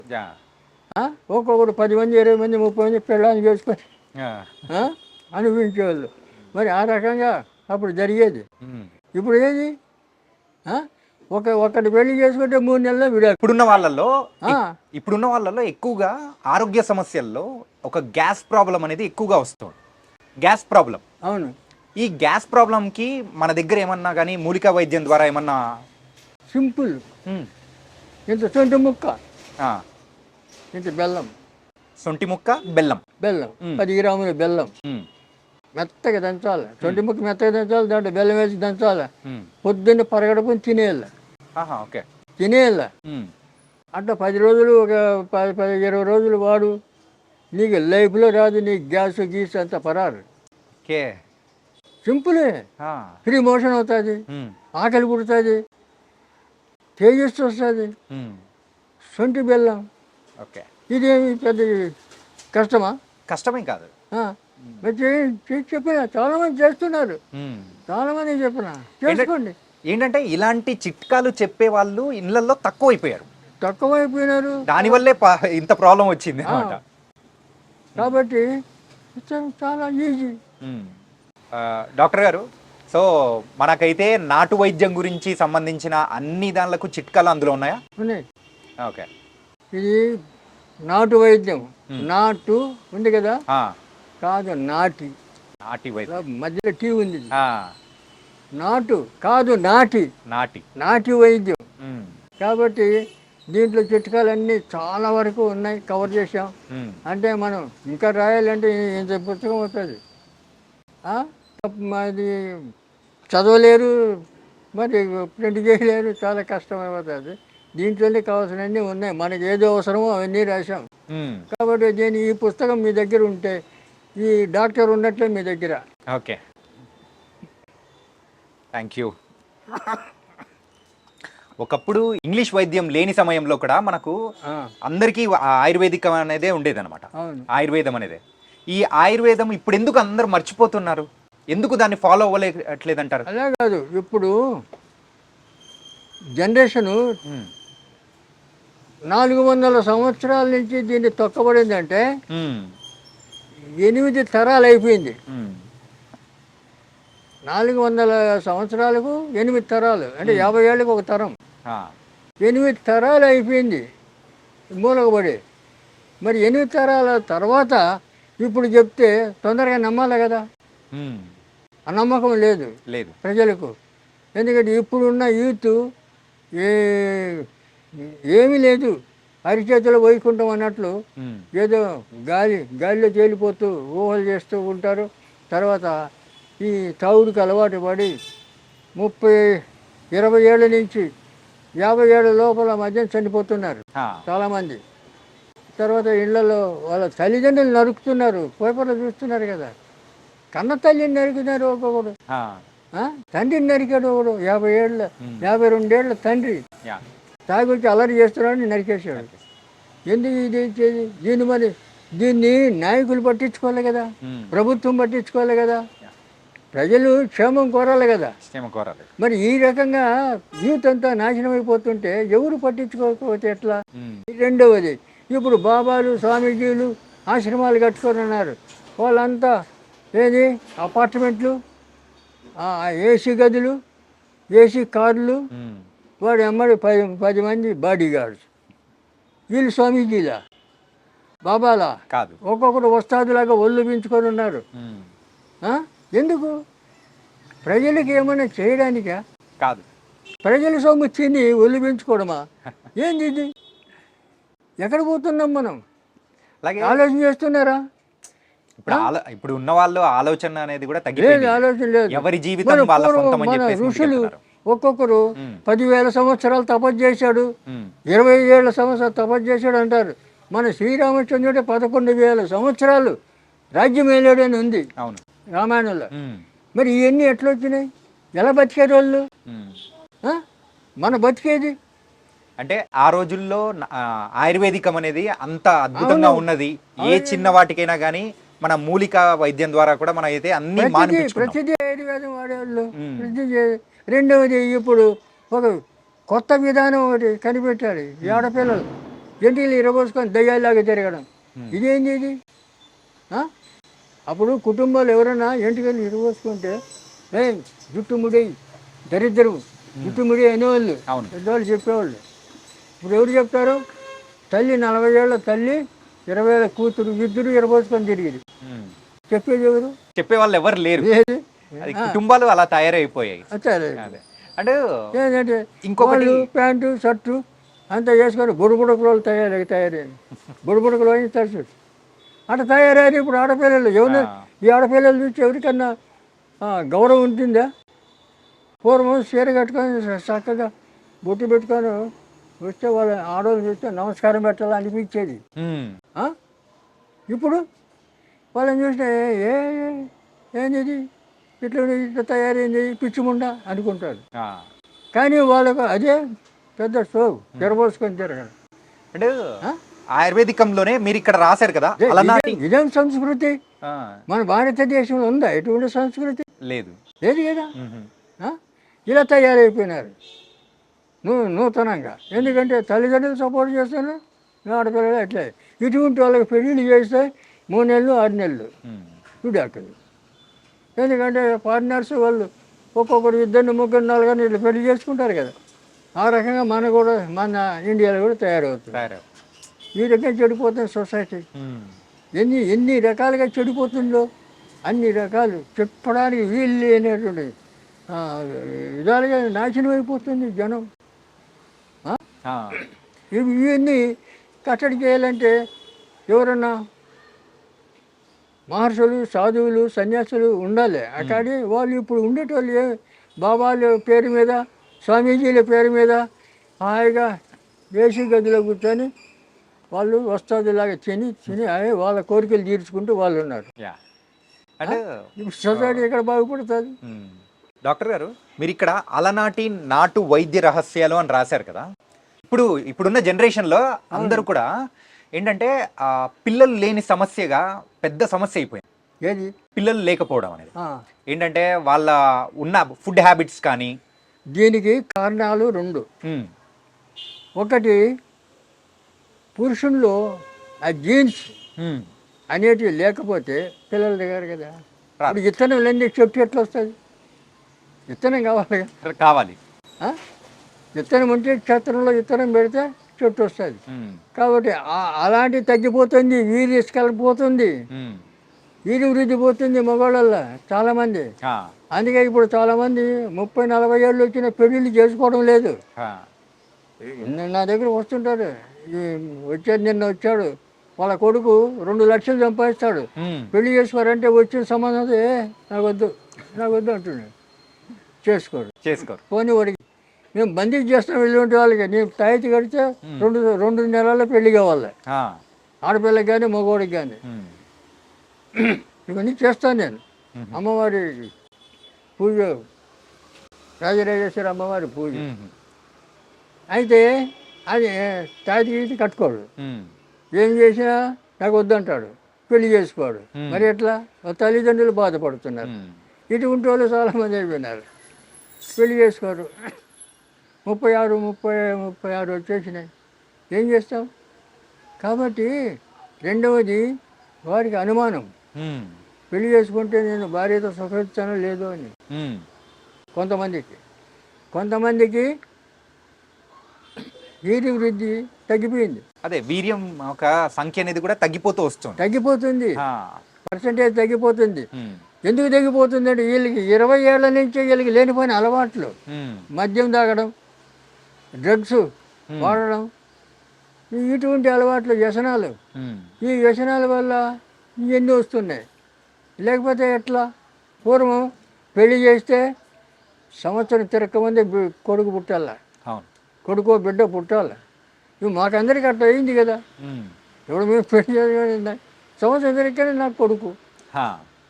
ఒక్కొక్కడు 10 మంది 20 మంది 30 మంది పెళ్ళాన్ని చేసుకొని అనుభవించేవాళ్ళు. మరి ఆ రకంగా అప్పుడు జరిగేది. ఇప్పుడు ఏది ఒకటి పెళ్లి చేసుకుంటే 3 నెలల్లో విడాకు. ఇప్పుడున్న వాళ్ళలో ఎక్కువగా ఆరోగ్య సమస్యల్లో ఒక గ్యాస్ ప్రాబ్లం అనేది ఎక్కువగా వస్తుంది. Gas problem. అవును. ఈ గ్యాస్ ప్రాబ్లంకి మన దగ్గర ఏమన్నా కానీ మూలికా వైద్యం ద్వారా ఏమన్నా? సింపుల్. ఇంత సొంటి ముక్క, ఇంత బెల్లం. సొంటి ముక్క బెల్లం 10 గ్రాముల బెల్లం మెత్తగా దంచాలి. సొంటి ముక్క మెత్తగా దంచాలి, దాంట్లో బెల్లం వేసి దంచాలి. పొద్దున్న పరగడుపుని తినేయాలి. తినేయాలి. అట్లా 10 రోజులు, ఒక 10-20 రోజులు వాడు. నీకు లైఫ్లో రాదు, నీకు గ్యాస్ గీస్ అంత పరారు. సింపులే. ఫ్రీ మోషన్ అవుతుంది, ఆకలి పుడుతుంది, తేజస్సు వస్తుంది. సొంటి బెల్లం. ఇదేమి పెద్ద కష్టమే కాదు. చెప్పిన చాలా మంది చేస్తున్నారు, చాలా మంది చెప్పిన చేసుకోండి. ఏంటంటే ఇలాంటి చిట్కాలు చెప్పే వాళ్ళు ఇళ్లలో తక్కువైపోయినారు. దానివల్లే ఇంత ప్రాబ్లం వచ్చింది అన్నమాట. కాబట్టి చాలా ఈజీ. డాక్టర్ గారు, సో మనకైతే నాటు వైద్యం గురించి సంబంధించిన అన్ని దానిలకు చిట్కాలు అందులో ఉన్నాయా? ఉన్నాయి. ఓకే. ఇది నాటు వైద్యం. నాటు ఉంది కదా, కాదు నాటి వైద్యం. మధ్యలో టీ ఉంది. నాటు కాదు నాటి వైద్యం. కాబట్టి దీంట్లో చిట్కాలన్నీ చాలా వరకు ఉన్నాయి, కవర్ చేసాం. అంటే మనం ఇంకా రాయాలంటే ఇంత పుస్తకం అవుతుంది. అది చదవలేరు, మరి ప్రింట్ చేయలేరు, చాలా కష్టమైపోతుంది. దీంట్లోనే కావాల్సినవన్నీ ఉన్నాయి. మనకి ఏదో అవసరమో అవన్నీ రాశాం. కాబట్టి ఈ పుస్తకం మీ దగ్గర ఉంటే ఈ డాక్టర్ ఉన్నట్లే మీ దగ్గర. Okay, thank you. ఒకప్పుడు ఇంగ్లీష్ వైద్యం లేని సమయంలో కూడా మనకు అందరికీ ఆయుర్వేదిక్ అనేదే ఉండేది అనమాట. ఆయుర్వేదం అనేది. ఈ ఆయుర్వేదం ఇప్పుడు ఎందుకు అందరు మర్చిపోతున్నారు? ఎందుకు దాన్ని ఫాలో అవ్వలేట్లేదంటారు? అలా కాదు, ఇప్పుడు జనరేషను 400 సంవత్సరాల నుంచి దీన్ని తొక్కబడిందంటే 8 తరాలు అయిపోయింది. 400 సంవత్సరాలకు 8 తరాలు అంటే 50 ఏళ్ళకి ఒక తరం. 8 తరాలు అయిపోయింది మూలకబడి. మరి 8 తరాల తర్వాత ఇప్పుడు చెప్తే తొందరగా నమ్మాలి కదా. ఆ నమ్మకం లేదు ప్రజలకు. ఎందుకంటే ఇప్పుడున్న యూత్ ఏమీ లేదు, అరిచేతిలో వైకుంఠం అన్నట్లు ఏదో గాలిలో తేలిపోతూ ఊహలు చేస్తూ ఉంటారు. తర్వాత ఈ తాగుడికి అలవాటు పడి 30-20 ఏళ్ళ నుంచి 50 ఏళ్ళ లోపల మధ్య చనిపోతున్నారు చాలామంది. తర్వాత ఇళ్లలో వాళ్ళ తల్లిదండ్రులు నరుకుతున్నారు, పేపర్లో చూస్తున్నారు కదా. కన్న తల్లిని నరికినారు ఒక్కొక్కడు, తండ్రిని నరికాడు ఒకడు 50 ఏళ్ళ 52 ఏళ్ళ తండ్రి తాగి వచ్చి అల్లరి చేస్తున్నాడని నరికేశాడు. ఎందుకు ఇది ఇచ్చేది? దీన్ని నాయకులు పట్టించుకోవాలి కదా, ప్రభుత్వం పట్టించుకోవాలి కదా, ప్రజలు క్షేమం కోరాలి కదా. మరి ఈ రకంగా యూత్ అంతా నాశనం అయిపోతుంటే ఎవరు పట్టించుకోకపోతే ఎట్లా? రెండవది, ఇప్పుడు బాబాలు స్వామీజీలు ఆశ్రమాలు కట్టుకొని ఉన్నారు. వాళ్ళంతా ఏది అపార్ట్మెంట్లు, ఏసీ గదులు, ఏసీ కార్లు, వాడు అమ్మడి 10 మంది బాడీ గార్డ్స్. వీళ్ళు స్వామీజీలా బాబాలా కాదు, ఒక్కొక్కరు వస్తాదులాగా ఒళ్ళు పెంచుకొని ఉన్నారు. ఎందుకు? ప్రజలకు ఏమైనా చేయడానికా? కాదు, ప్రజల సొమ్ము తిని ఒళ్ళు పెంచుకోవడమా? ఏంది ఇది? ఎక్కడ పోతున్నాం మనం? ఆలోచన చేస్తున్నారా? ఇప్పుడు ఉన్న వాళ్ళు ఆలోచన అనేది కూడా తగ్గిపోయింది. ఆలోచన లేదు. ఎవరి జీవితం వాళ్ళ సొంతం అని మన చెప్పేసి ఋషులు ఒక్కొక్కరు 10,000 సంవత్సరాలు తపస్సు చేశాడు, 20 ఏళ్ళ సంవత్సరాలు తపస్సు చేశాడు అంటారు. మన శ్రీరామచంద్రుడే 11,000 సంవత్సరాలు రాజ్యం వేలాడని ఉంది రామాయణంలో. మరి ఇవన్నీ ఎట్లా వచ్చినాయి? ఎలా బతికేది వాళ్ళు? మన బతికేది అంటే ఆ రోజుల్లో ఆయుర్వేదికం అనేది అంత అద్భుతంగా ఉన్నది. ఏ చిన్న వాటికైనా కానీ మన మూలిక వైద్యం ద్వారా కూడా మనం అయితే అన్ని ప్రతిదీ ఆయుర్వేదం వాడేవాళ్ళు. రెండవది, ఇప్పుడు ఒక కొత్త విధానం ఒకటి కనిపెట్టాడు. ఈ ఆడపిల్లలు జంటిలు ఇరబోసుకొని దయ్యాల్లాగా తిరగడం. ఇదేంది ఇది? అప్పుడు కుటుంబాలు ఎవరైనా ఎంటికలు ఇరబోసుకుంటే జుట్టుముడి దరిద్రం, జుట్టుముడి అనేవాళ్ళు, పెద్దవాళ్ళు చెప్పేవాళ్ళు. ఇప్పుడు ఎవరు చెప్తారు? తల్లి 40 ఏళ్ళ తల్లి 20 ఏళ్ళ కూతురు ఇద్దరు ఇరబోసుకొని తిరిగింది. చెప్పేది ఎవరు? చెప్పేవాళ్ళు ఎవరు లేరు. కుటుంబాలు అలా తయారైపోయాయి. అంటే ఏంటంటే ఇంకొకటి ప్యాంటు షర్టు అంతా వేసుకొని బుడబుడకులు తయారయ్యారు. బుడబుడకులు అని తరచు అట్లా తయారయ్యారు. ఇప్పుడు ఆడపిల్లలు ఎవరు? ఈ ఆడపిల్లలు చూసి ఎవరికన్నా గౌరవం ఉంటుందా? పూర్వం చీర కట్టుకొని చక్కగా బొట్టు పెట్టుకొని వస్తే వాళ్ళ ఆడవాళ్ళు చూస్తే నమస్కారం పెట్టాలని అనిపించేది. ఇప్పుడు వాళ్ళని చూస్తే ఏంది ఇట్లా తయారైంది పిచ్చిముండా అనుకుంటారు. కానీ వాళ్ళకు అదే పెద్ద షో తెరబోసుకొని తిరగడం. అంటే ఆయుర్వేదికంలోనే మీరు ఇక్కడ రాశారు కదా, ఇదేం సంస్కృతి? మన భారతదేశంలో ఉందా ఎటువంటి సంస్కృతి? లేదు కదా. ఇలా తయారైపోయినారు నూతనంగా. ఎందుకంటే తల్లిదండ్రులు సపోర్ట్ చేస్తున్నారు, ఆడపిల్లలు అట్లే. ఇటువంటి వాళ్ళకి పెళ్ళిళ్ళు చేస్తే 3 నెలలు 6 నెలలు విడాకులు. ఎందుకంటే పార్ట్నర్స్ వాళ్ళు ఒక్కొక్కరు 2 3 4 ఇట్లా పెళ్లి చేసుకుంటారు కదా. ఆ రకంగా మన ఇండియాలో కూడా తయారవుతుంది. ఈ రకంగా చెడిపోతుంది సొసైటీ. ఎన్ని రకాలుగా చెడిపోతుందో అన్ని రకాలు చెప్పడానికి వీలు లేనటువంటి విధాలుగా నాశనం అయిపోతుంది జనం. ఇవన్నీ కట్టడి చేయాలంటే ఎవరన్నా మహర్షులు, సాధువులు, సన్యాసులు ఉండాలి. అక్కడి వాళ్ళు ఇప్పుడు ఉండేటోళ్ళు బాబాల పేరు మీద, స్వామీజీల పేరు మీద హాయిగా ఏసీ గదిలో కూర్చొని వాళ్ళు వస్తాదులాగా తిని వాళ్ళ కోరికలు తీర్చుకుంటూ వాళ్ళు ఉన్నారు. ఇప్పుడు సొసైటీ ఎక్కడ బాగుపడుతుంది? డాక్టర్ గారు, మీరు ఇక్కడ అలనాటి నాటు వైద్య రహస్యాలు అని రాశారు కదా. ఇప్పుడున్న జనరేషన్లో అందరూ కూడా ఏంటంటే పిల్లలు లేని సమస్యగా పెద్ద సమస్య అయిపోయింది. ఏది? పిల్లలు లేకపోవడం అనేది. ఏంటంటే వాళ్ళ ఉన్న ఫుడ్ హ్యాబిట్స్ కానీ. దీనికి కారణాలు 2. ఒకటి, పురుషుల్లో ఆ జీన్స్ అనేటివి లేకపోతే పిల్లలు దిగారు కదా. ఇప్పుడు విత్తనం లేని చెట్టు ఎట్లా వస్తుంది? విత్తనం కావాలి. విత్తనం ఉంటే క్షేత్రంలో విత్తనం పెడితే చెట్టు వస్తుంది. కాబట్టి అలాంటివి తగ్గిపోతుంది, వీరి ఇసుకలిపోతుంది, వీరి వృద్ధి పోతుంది మగవాళ్ళల్లో చాలామంది. అందుకే ఇప్పుడు చాలామంది 30-40 ఏళ్ళు వచ్చిన పెళ్ళిళ్ళు చేసుకోవడం లేదు. నా దగ్గర వస్తుంటారు, నిన్న వచ్చాడు వాళ్ళ కొడుకు 2 లక్షలు సంపాదిస్తాడు, పెళ్లి చేసుకోరంటే వచ్చిన సంబంధం నాకు వద్దు అంటున్నాడు. చేసుకోరు. పోనీ వాడికి మేము బందీకి చేస్తాం వెళ్ళి వాళ్ళకి. నేను తాయితీ కడితే 2 నెలల్లో పెళ్లి కావాలి, ఆడపిల్లకి కానీ మగవాడికి కానీ. ఇవన్నీ చేస్తాను నేను. అమ్మవారి పూజ, రాజరాజేశ్వరి అమ్మవారి పూజ. అయితే అది తాటి కట్టుకోడు, ఏం చేసినా నాకు వద్దంటాడు, పెళ్లి చేసుకోడు. మరి ఎట్లా? తల్లిదండ్రులు బాధపడుతున్నారు. ఇటువంటి వాళ్ళు చాలామంది అయిపోయినారు, పెళ్లి చేసుకోరు. 36 వచ్చేసినాయి, ఏం చేస్తాం? కాబట్టి రెండవది వారికి అనుమానం, పెళ్లి చేసుకుంటే నేను భార్యతో సుఖిస్తానో లేదో అని. కొంతమందికి వీర్య వృద్ధి తగ్గిపోయింది. అదే వీర్యం ఒక సంఖ్య అనేది కూడా తగ్గిపోతుంది, పర్సంటేజ్ తగ్గిపోతుంది. ఎందుకు తగ్గిపోతుంది అంటే వీళ్ళకి 20 ఏళ్ల నుంచే వీళ్ళకి లేనిపోయిన అలవాట్లు, మద్యం తాగడం, డ్రగ్స్ వాడడం, ఇటువంటి అలవాట్లు, వ్యసనాలు. ఈ వ్యసనాల వల్ల ఇవన్నీ వస్తున్నాయి. లేకపోతే ఎట్లా? పూర్వం పెళ్లి చేస్తే సంవత్సరం తిరగకముందే కొడుకు పుట్టాల, కొడుకో బిడ్డ పుట్టాలి. ఇవి మాకందరికీ అట్లా అయింది కదా. ఇప్పుడు మేము పెళ్లి చేయాలి, సంవత్సరం తిరగకనే నాకు కొడుకు.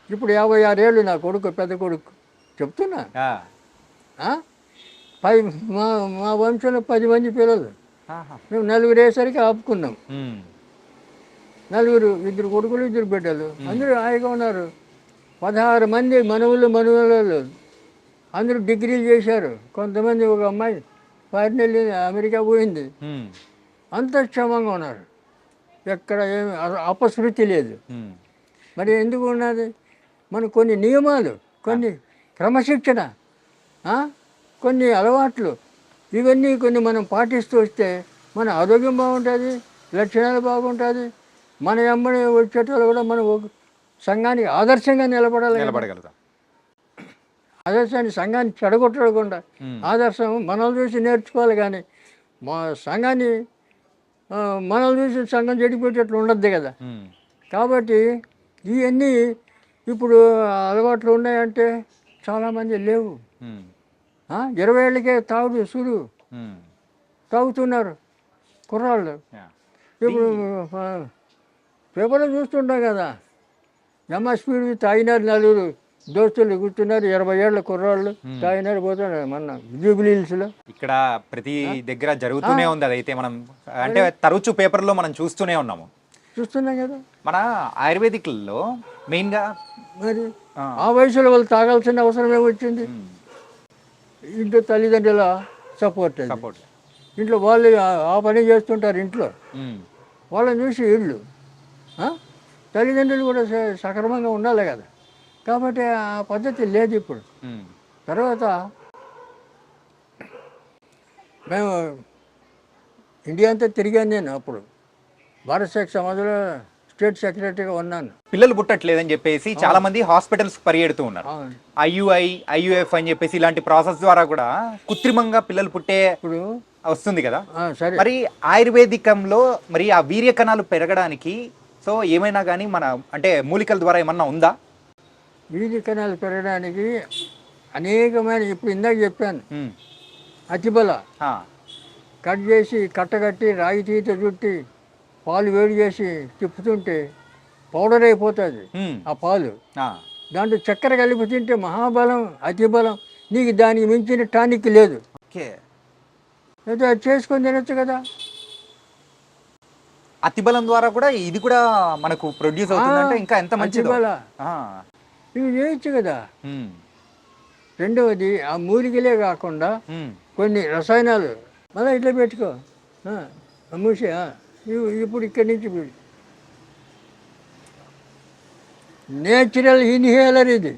ఇప్పుడు 56 ఏళ్ళు నా కొడుకు, పెద్ద కొడుకు. చెప్తున్నా, మా వంశంలో 10 మంది పిల్లలు, మేము 4 వేసరికి ఆపుకున్నాం. 4, 2 కొడుకులు 2 బిడ్డలు, అందరూ హాయిగా ఉన్నారు. 16 మంది మనవులు అందరూ డిగ్రీలు చేశారు. కొంతమంది, ఒక అమ్మాయి ఫారిన్ వెళ్ళి అమెరికా పోయింది. అంత క్షేమంగా ఉన్నారు, ఎక్కడ ఏమి అపశృతి లేదు. మరి ఎందుకు ఉన్నది? మనకు కొన్ని నియమాలు, కొన్ని క్రమశిక్షణ, కొన్ని అలవాట్లు, ఇవన్నీ కొన్ని మనం పాటిస్తూ వస్తే మన ఆరోగ్యం బాగుంటుంది, లక్షణాలు బాగుంటుంది. మన వెంబడి వచ్చేటోళ్ళు కూడా మనం సంఘానికి ఆదర్శంగా నిలబడగలుగుతాం. ఆదర్శాన్ని, సంఘాన్ని చెడగొట్టకుండా ఆదర్శం మనల్ని చూసి నేర్చుకోవాలి. కానీ మా సంఘాన్ని మనల్ని చూసి సంఘం చెడిపోయేటట్లు ఉండద్దు కదా. కాబట్టి ఇవన్నీ ఇప్పుడు అలవాట్లు ఉన్నాయంటే చాలామంది లేవు. 20 ఏళ్ళకే తాగుతున్నారు కుర్రాళ్ళు. ఇప్పుడు పేపర్లో చూస్తుంటాం కదా, స్పీడ్ తాగినారు, 4 దోస్తులు కూర్చున్నారు, 20 ఏళ్ళ కుర్రాళ్ళు తాగినారు, పోతున్నారు. మన జూబిలీహిల్స్లో ఇక్కడ ప్రతి దగ్గర జరుగుతూనే ఉంది. అదైతే మనం అంటే తరచు పేపర్లో మనం చూస్తున్నాం కదా. మన ఆయుర్వేదిక్లో మెయిన్గా మరి ఆ వయసులో వాళ్ళు తాగాల్సిన అవసరం ఏమొచ్చింది? ఇంట్లో తల్లిదండ్రుల సపోర్ట్, ఇంట్లో వాళ్ళు ఆ పని చేస్తుంటారు. ఇంట్లో వాళ్ళని చూసి వీళ్ళు, తల్లిదండ్రులు కూడా సక్రమంగా ఉండాలి కదా. కాబట్టి ఆ పద్ధతి లేదు ఇప్పుడు. తర్వాత మేము ఇండియా అంతా తిరిగాను. నేను అప్పుడు భారత శాఖ సమాజంలో స్టేట్ సెక్రటరీగా ఉన్నాను. పిల్లలు పుట్టట్లేదని చెప్పేసి చాలా మంది హాస్పిటల్స్ పరిగెడుతూ ఉన్నారు. IUF అని చెప్పేసి ఇలాంటి ప్రాసెస్ ద్వారా కూడా కృత్రిమంగా పిల్లలు పుట్టే ఇప్పుడు వస్తుంది కదా. మరి ఆయుర్వేదికంలో మరి ఆ వీర్య కణాలు పెరగడానికి సో ఏమైనా కానీ మన అంటే మూలికల ద్వారా ఏమన్నా ఉందా? వీర్య కణాలు పెరగడానికి అనేకమైన, ఇప్పుడు ఇందాక చెప్పాను, అతిబల కట్ చేసి కట్టగట్టి రాగి తీత చుట్టి పాలు వేడి చేసి తిప్పుతుంటే పౌడర్ అయిపోతుంది ఆ పాలు. దాంట్లో చక్కెర కలిపి తింటే మహాబలం, అతిబలం. నీకు దానికి మించిన టానిక్ లేదు. అయితే అది చేసుకొని తినచ్చు కదా. అతిబలం ద్వారా కూడా ఇది కూడా మనకు ప్రొడ్యూస్ అవుతుందంటే ఇంకా ఎంత మంచిది. ఇవి చేయొచ్చు కదా. రెండవది ఆ మూలికలే కాకుండా కొన్ని రసాయనాలు మళ్ళీ ఇట్లా పెట్టుకో, మూసే. ఇప్పుడు ఇక్కడి నుంచి నేచురల్ ఇన్హేలర్ ఇది.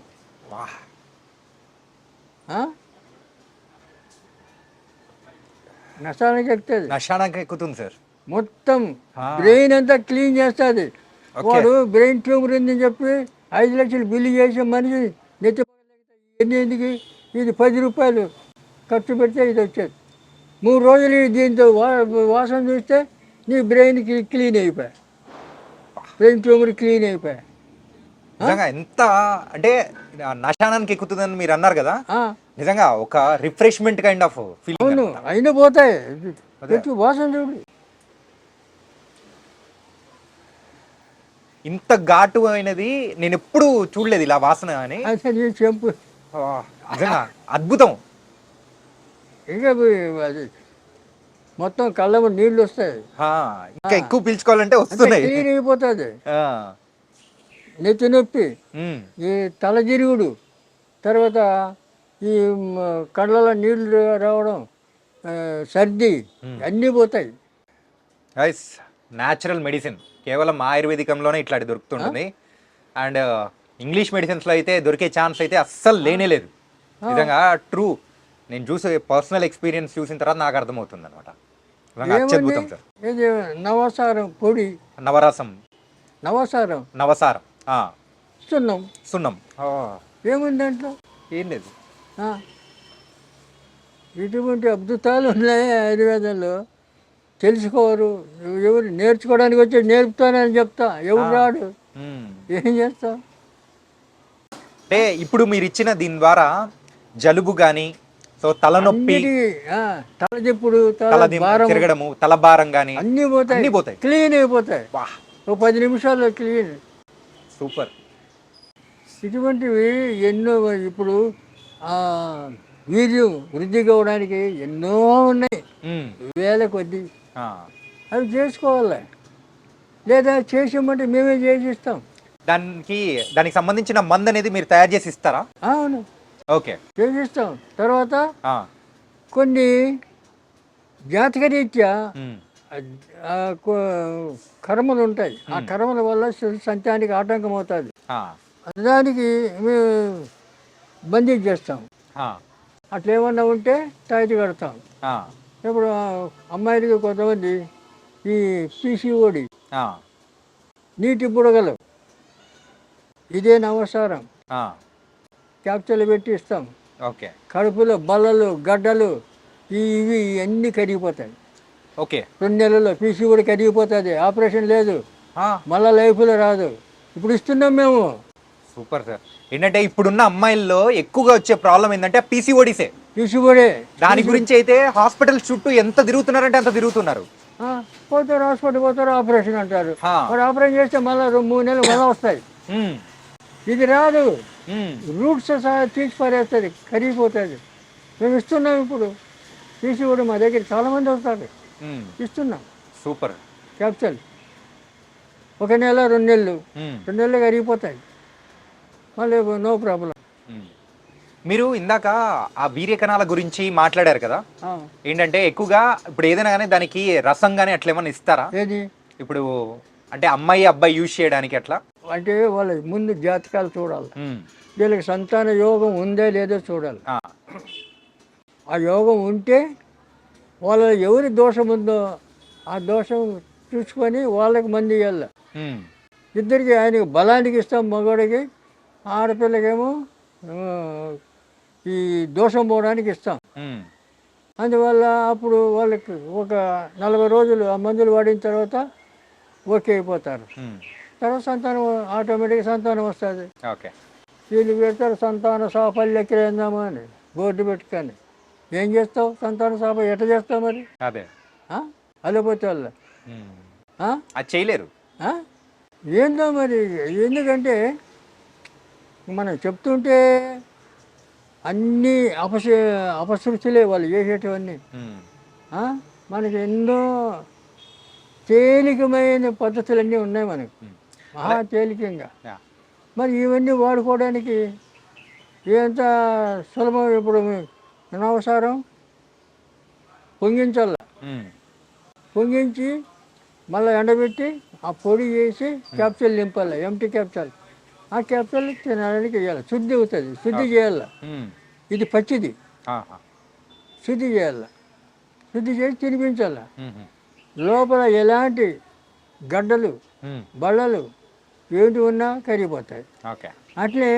నశానికి ఎక్కుతుంది సార్. మొత్తం బ్రెయిన్ అంతా క్లీన్ చేస్తుంది. వాడు బ్రెయిన్ ట్యూమర్ ఉందని చెప్పి 5 లక్షలు బిల్లు చేసే మనిషి నెత్తి ఎందుకు ఇది 10 రూపాయలు ఖర్చు పెడితే ఇది వచ్చేది. 3 రోజులు దీంతో వాసన చూస్తే నీ బ్రెయిన్ క్లీన్ అయిపోయా, బ్రెయిన్ ట్యూమర్ క్లీన్ అయిపోయా. ఎంత అంటే నశానానికి ఎక్కుతుందని మీరు అన్నారు కదా, నిజంగా ఒక రిఫ్రెష్మెంట్ కైండ్ ఆఫ్ ఫీలింగ్. అవును, అయినా పోతాయి. వాసన చూడు. ఇంత ఘాటు అయినది నేను ఎప్పుడు చూడలేదు ఇలా వాసన అని. అసలు ఈ చెంపు ఆ, నిజంగా అద్భుతం. ఇంకా అది మొత్తం కళ్ళము నీళ్ళు వస్తాయి, ఆ, ఇంకా ఎక్కువ పీల్చుకోవాలంటే అంతే వస్తున్నాయి. క్లీన్ అయిపోతుంది. ఆ, నెత్తి నొప్పి, ఉమ్, ఈ తలజిరుగుడు, తర్వాత ఈ కళ్ళలో నీళ్ళు రావడం, సర్ది అన్నీ పోతాయి. గైస్ న్యాచురల్ మెడిసిన్ కేవలం ఆయుర్వేదికంలోనే ఇట్లాంటి దొరుకుతుంటుంది. అండ్ ఇంగ్లీష్ మెడిసిన్స్లో అయితే దొరికే ఛాన్స్ అయితే అస్సలు లేనే లేదు. నిజంగా ట్రూ, నేను చూసే పర్సనల్ ఎక్స్పీరియన్స్ చూసిన తర్వాత నాకు అర్థమవుతుంది అనమాట. నిజంగా ఏమండి అత్యద్భుతం సార్. ఇది నవసారం పొడి, నవరసం, నవసారం నవసారం, సున్నం, సున్నం, ఏముంది దాంట్లో? ఏం లేదు. ఆ, ఇటువంటి అద్భుతాలు ఉన్నాయి ఆయుర్వేదంలో. తెలుసుకోరు ఎవరు, నేర్చుకోవడానికి వచ్చి నేర్పుతానని చెప్తా, ఎవరు రాడు, ఉమ్. ఏం చేస్తాం? అంటే ఇప్పుడు మీరు ఇచ్చిన దీని ద్వారా జలుబు కానీ, సో తలనొప్పి, తలదిప్పుడు, తల తల భారం తిరగడము, తల భారం కానీ అన్నీ అన్నీ పోతాయి, పోతాయి. క్లీన్ అయిపోతాయి. వా, ఓ 10 నిమిషాల్లో క్లీన్. సూపర్. ఇటువంటివి ఎన్నో. ఇప్పుడు వీర్యం వృద్ధి కావడానికి ఎన్నో ఉన్నాయి, ఉమ్, వేల కొద్దీ. ఆ. అవి చేసుకోవాలి, లేదా చేసామంటే మేమే చేసిస్తాం. దానికి సంబంధించిన మందు అనేది మీరు తయారు చేసి ఇస్తారా? అవును, ఓకే. చేసిస్తాం. తర్వాత ఆ, కొన్ని జాతకరీత్యా ఉమ్, కర్మలు ఉంటాయి. ఆ కర్మల వల్ల సంతానికి ఆటంకం అవుతుంది. ఆ, దానికి మేము బందీ చేస్తాం. ఆ, అట్లా ఏమన్నా ఉంటే తాయితీ కడతాం. ఆ, ఇప్పుడు అమ్మాయిలకి కొంతమంది ఈ పీసీఓడి, ఆ, నీటి బుడగలు, ఇదే నవసారం ఆ, క్యాప్చర్లు పెట్టి ఇస్తాం. ఓకే. కడుపులో బల్లలు, గడ్డలు, ఇవి అన్నీ కరిగిపోతాయి. ఓకే. 2 నెలల్లో పీసీఓడి కరిగిపోతుంది, ఆపరేషన్ లేదు, ఆ, మళ్ళా లైఫ్లో రాదు. ఇప్పుడు ఇస్తున్నాం మేము. Super sir. ఏంటంటే ఇప్పుడున్న అమ్మాయిల్లో ఎక్కువగా వచ్చే ప్రాబ్లం ఏంటంటే పీసీఓడిసే. పీసీఓడే. దాని గురించి అయితే హాస్పిటల్ చుట్టూ ఎంత తిరుగుతున్నారంటే అంత తిరుగుతున్నారు. పోతారు, హాస్పిటల్ పోతారు, ఆపరేషన్ అంటారు. ఆ. మరి ఆపరేషన్ చేస్తే మళ్ళీ 3 నెలలు మళ్ళీ వస్తాయి. ఉమ్, ఇది రాదు, ఉమ్, రూట్స్ సహా తీసి పారేస్తుంది, కరిగిపోతుంది. మేము ఇస్తున్నాం. ఇప్పుడు పీసీఓడి మా దగ్గర చాలామంది వస్తారు, ఉమ్, ఇస్తున్నాం సూపర్. క్యాప్చల్. 1 నెల 2 నెలలు, ఉమ్, 2 నెలలు కరిగిపోతాయి, మళ్ళీ నో ప్రాబ్లం. ఉమ్. మీరు ఇందాక ఆ వీర్య కణాల గురించి మాట్లాడారు కదా, ఏంటంటే ఎక్కువగా ఇప్పుడు ఏదైనా కానీ దానికి రసం కానీ అట్లా ఏమన్నా ఇస్తారా? ఏది ఇప్పుడు అంటే అమ్మాయి అబ్బాయి యూజ్ చేయడానికి అట్లా? అంటే వాళ్ళ ముందు జాతకాలు చూడాలి, ఉమ్, వీళ్ళకి సంతాన యోగం ఉందే లేదో చూడాలి. ఆ, ఆ యోగం ఉంటే వాళ్ళ ఎవరి దోషం ఉందో ఆ దోషం చూసుకొని వాళ్ళకి మంది ఇవ్వాలి. ఉమ్, ఇద్దరికి ఆయనకి బలానికి ఇస్తాం, మగవాడికి, ఆడపిల్లకేమో ఈ దోషం పోవడానికి ఇస్తాం. ఉమ్, అందువల్ల అప్పుడు వాళ్ళకి ఒక 40 రోజులు ఆ మందులు వాడిన తర్వాత ఓకే అయిపోతారు. ఉమ్, తర్వాత సంతానం ఆటోమేటిక్గా సంతానం వస్తుంది. ఓకే. వీళ్ళు పెడతారు సంతాన సాఫల్య కేంద్రమా అని బోర్డు పెట్టుకొని. ఏం చేస్తావు సంతాన సాఫ ఎట్లా చేస్తావు మరి? అదే. అల్లపోతే వాళ్ళ ఉమ్, అది చేయలేరు. ఏందో మరి. ఎందుకంటే మనం చెప్తుంటే అన్నీ అపశృతులే వాళ్ళు చేసేటివన్నీ. ఉమ్, మనకి ఎన్నో తేలికమైన పద్ధతులన్నీ ఉన్నాయి మనకు, మహా తేలికంగా. యా. మరి ఇవన్నీ వాడుకోవడానికి ఎంత సులభం. ఇప్పుడు అనవసరం పొంగించాల, ఉమ్, పొంగించి మళ్ళీ ఎండబెట్టి ఆ పొడి చేసి క్యాప్సూల్ నింపాలి, ఎంటీ క్యాప్సూల్. ఆ క్యాప్సూల్ తినడానికి వేయాలి, శుద్ధి అవుతుంది, శుద్ధి చేయాలి. ఉమ్, ఇది పచ్చిది, ఆహా, శుద్ధి చేయాలి, శుద్ధి చేసి తినిపించాలి. ఉమ్, లోపల ఎలాంటి గడ్డలు, ఉమ్, బళ్ళలు ఏంటి ఉన్నా కరిగిపోతాయి. ఓకే. అట్లే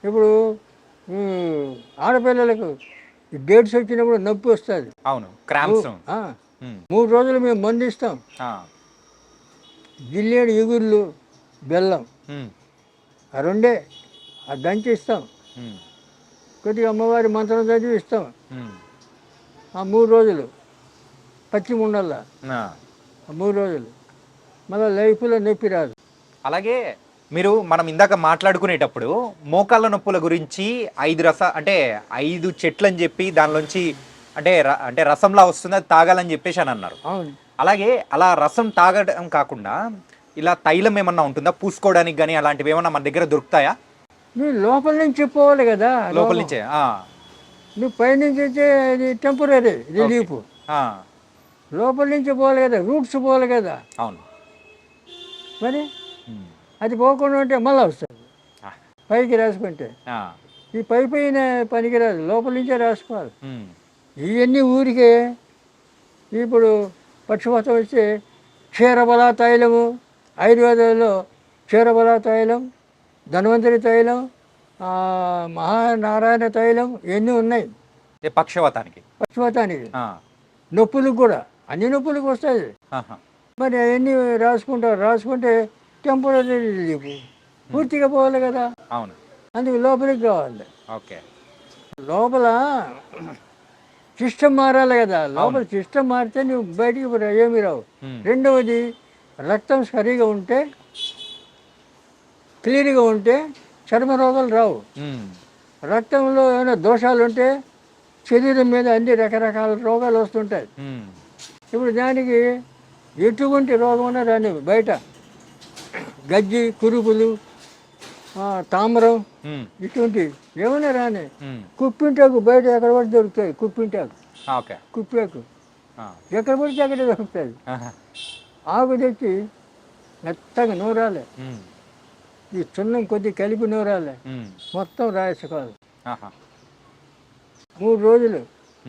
ఇప్పుడు ఆడపిల్లలకు డేట్స్ వచ్చినప్పుడు నొప్పి వస్తుంది. అవును, క్రాంప్స్. 3 రోజులు మేము మందు ఇస్తాం. జిల్లేడు ఎగుర్లు, బెల్లం, ఆ 2 ఆ దంచి ఇస్తాం. కొద్దిగా అమ్మవారి మంత్రం చదివి ఇస్తాం. ఆ 3 రోజులు పచ్చి ఉండల్లా, ఆ 3 రోజులు మళ్ళీ లైఫ్లో నొప్పి రాదు. అలాగే మనం ఇందాక మాట్లాడుకునేటప్పుడు మోకాళ్ళ నొప్పుల గురించి 5 చెట్లు అని చెప్పి దానిలోంచి అంటే రసంలా వస్తుంది, అది తాగాలని చెప్పేసి అని అన్నారు. అవును. అలాగే అలా రసం తాగడం కాకుండా ఇలా తైలం ఏమన్నా ఉంటుందా పూసుకోవడానికి కానీ, అలాంటివి ఏమన్నా మన దగ్గర దొరుకుతాయా? నువ్వు లోపల నుంచి పోవాలి కదా లోపల రోగం. నుంచే నువ్వు పైనుంచి వచ్చే అది టెంపరీ రిలీఫ్. లోపల నుంచి పోవాలి కదా, రూట్స్ పోవాలి కదా. అవును. మరి ఉమ్. అది పోకుండా ఉంటే మళ్ళీ వస్తుంది ఆ, పైకి రాసుకుంటే. ఆ, ఈ పైన పనికిరాదు, లోపల నుంచే రాసుకోవాలి. ఉమ్, ఇవన్నీ ఊరికే. ఇప్పుడు పక్షపాతం వస్తే క్షీరబల తైలము, ఆయుర్వేదంలో క్షీరబల తైలం, ధన్వంతరి తైలం, మహానారాయణ తైలం ఇవన్నీ ఉన్నాయి పక్షవాతానికి. పక్షపాతానికి. ఆ, నొప్పులకు కూడా, అన్ని నొప్పులకు వస్తాయి. ఆహా, మరి అవన్నీ రాసుకుంటే టెంపరీ రిలీఫ్. పూర్తిగా పోవాలి కదా, అవును. అందుకు లోపలికి కావాలి. ఓకే. లోపల సిస్టమ్ మారాలి కదా, లోపల సిస్టమ్ మారితే నువ్వు బయటికి ఏమీ రావు. ఉమ్, రెండవది, రక్తం సరిగా ఉంటే, క్లీన్గా ఉంటే చర్మ రోగాలు రావు. ఉమ్, రక్తంలో ఏమైనా దోషాలు ఉంటే శరీరం మీద అన్ని రకరకాల రోగాలు వస్తుంటాయి. ఉమ్, ఇప్పుడు దానికి ఎటువంటి రోగం ఉన్నా రాని, బయట గజ్జి, కురుపులు, తామరం, ఉమ్, ఇటువంటి ఏమైనా రాని. ఉమ్, కుప్పింటాకు బయట ఎక్కడ పడి దొరుకుతాయి. కుప్పింటాకు, ఓకే. కుప్పాకు ఆ, ఎక్కడ పడితే అక్కడ దొరుకుతుంది. ఆహా, ఆకు తెచ్చి మెత్తగా నూరాలి, ఉమ్, ఈ చున్నం కొద్ది కలిపి నూరాలి, ఉమ్, మొత్తం రాసుకోవాలి. ఆహా, 3 రోజులు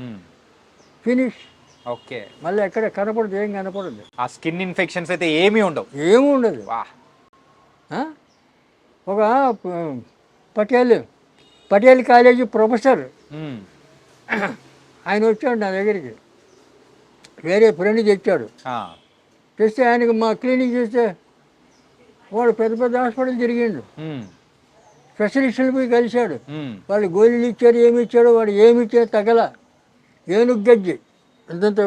ఉమ్, ఫినిష్. ఓకే. మళ్ళీ ఎక్కడ కనపడదు, ఏం కనపడదు, ఆ స్కిన్ ఇన్ఫెక్షన్స్ అయితే ఏమీ ఉండవు. ఏమీ ఉండదు. వా. ఆ? ఒక పటేల్ కాలేజీ ప్రొఫెసర్ ఉమ్, ఆయన వచ్చాడు నా దగ్గరికి, వేరే ఫ్రెండ్ తెచ్చాడు. ఆ, తెస్తే ఆయనకి మా క్లినిక్ చూస్తే వాడు పెద్ద పెద్ద హాస్పిటల్ తిరిగిండు, ఉమ్, స్పెషలిస్టులు పోయి కలిశాడు. ఉమ్, వాళ్ళు గోళీలు ఇచ్చారు, ఏమి ఇచ్చాడు, వాడు ఏమి ఇచ్చాడు తగల. ఏనుగు గజ్జి అంతంత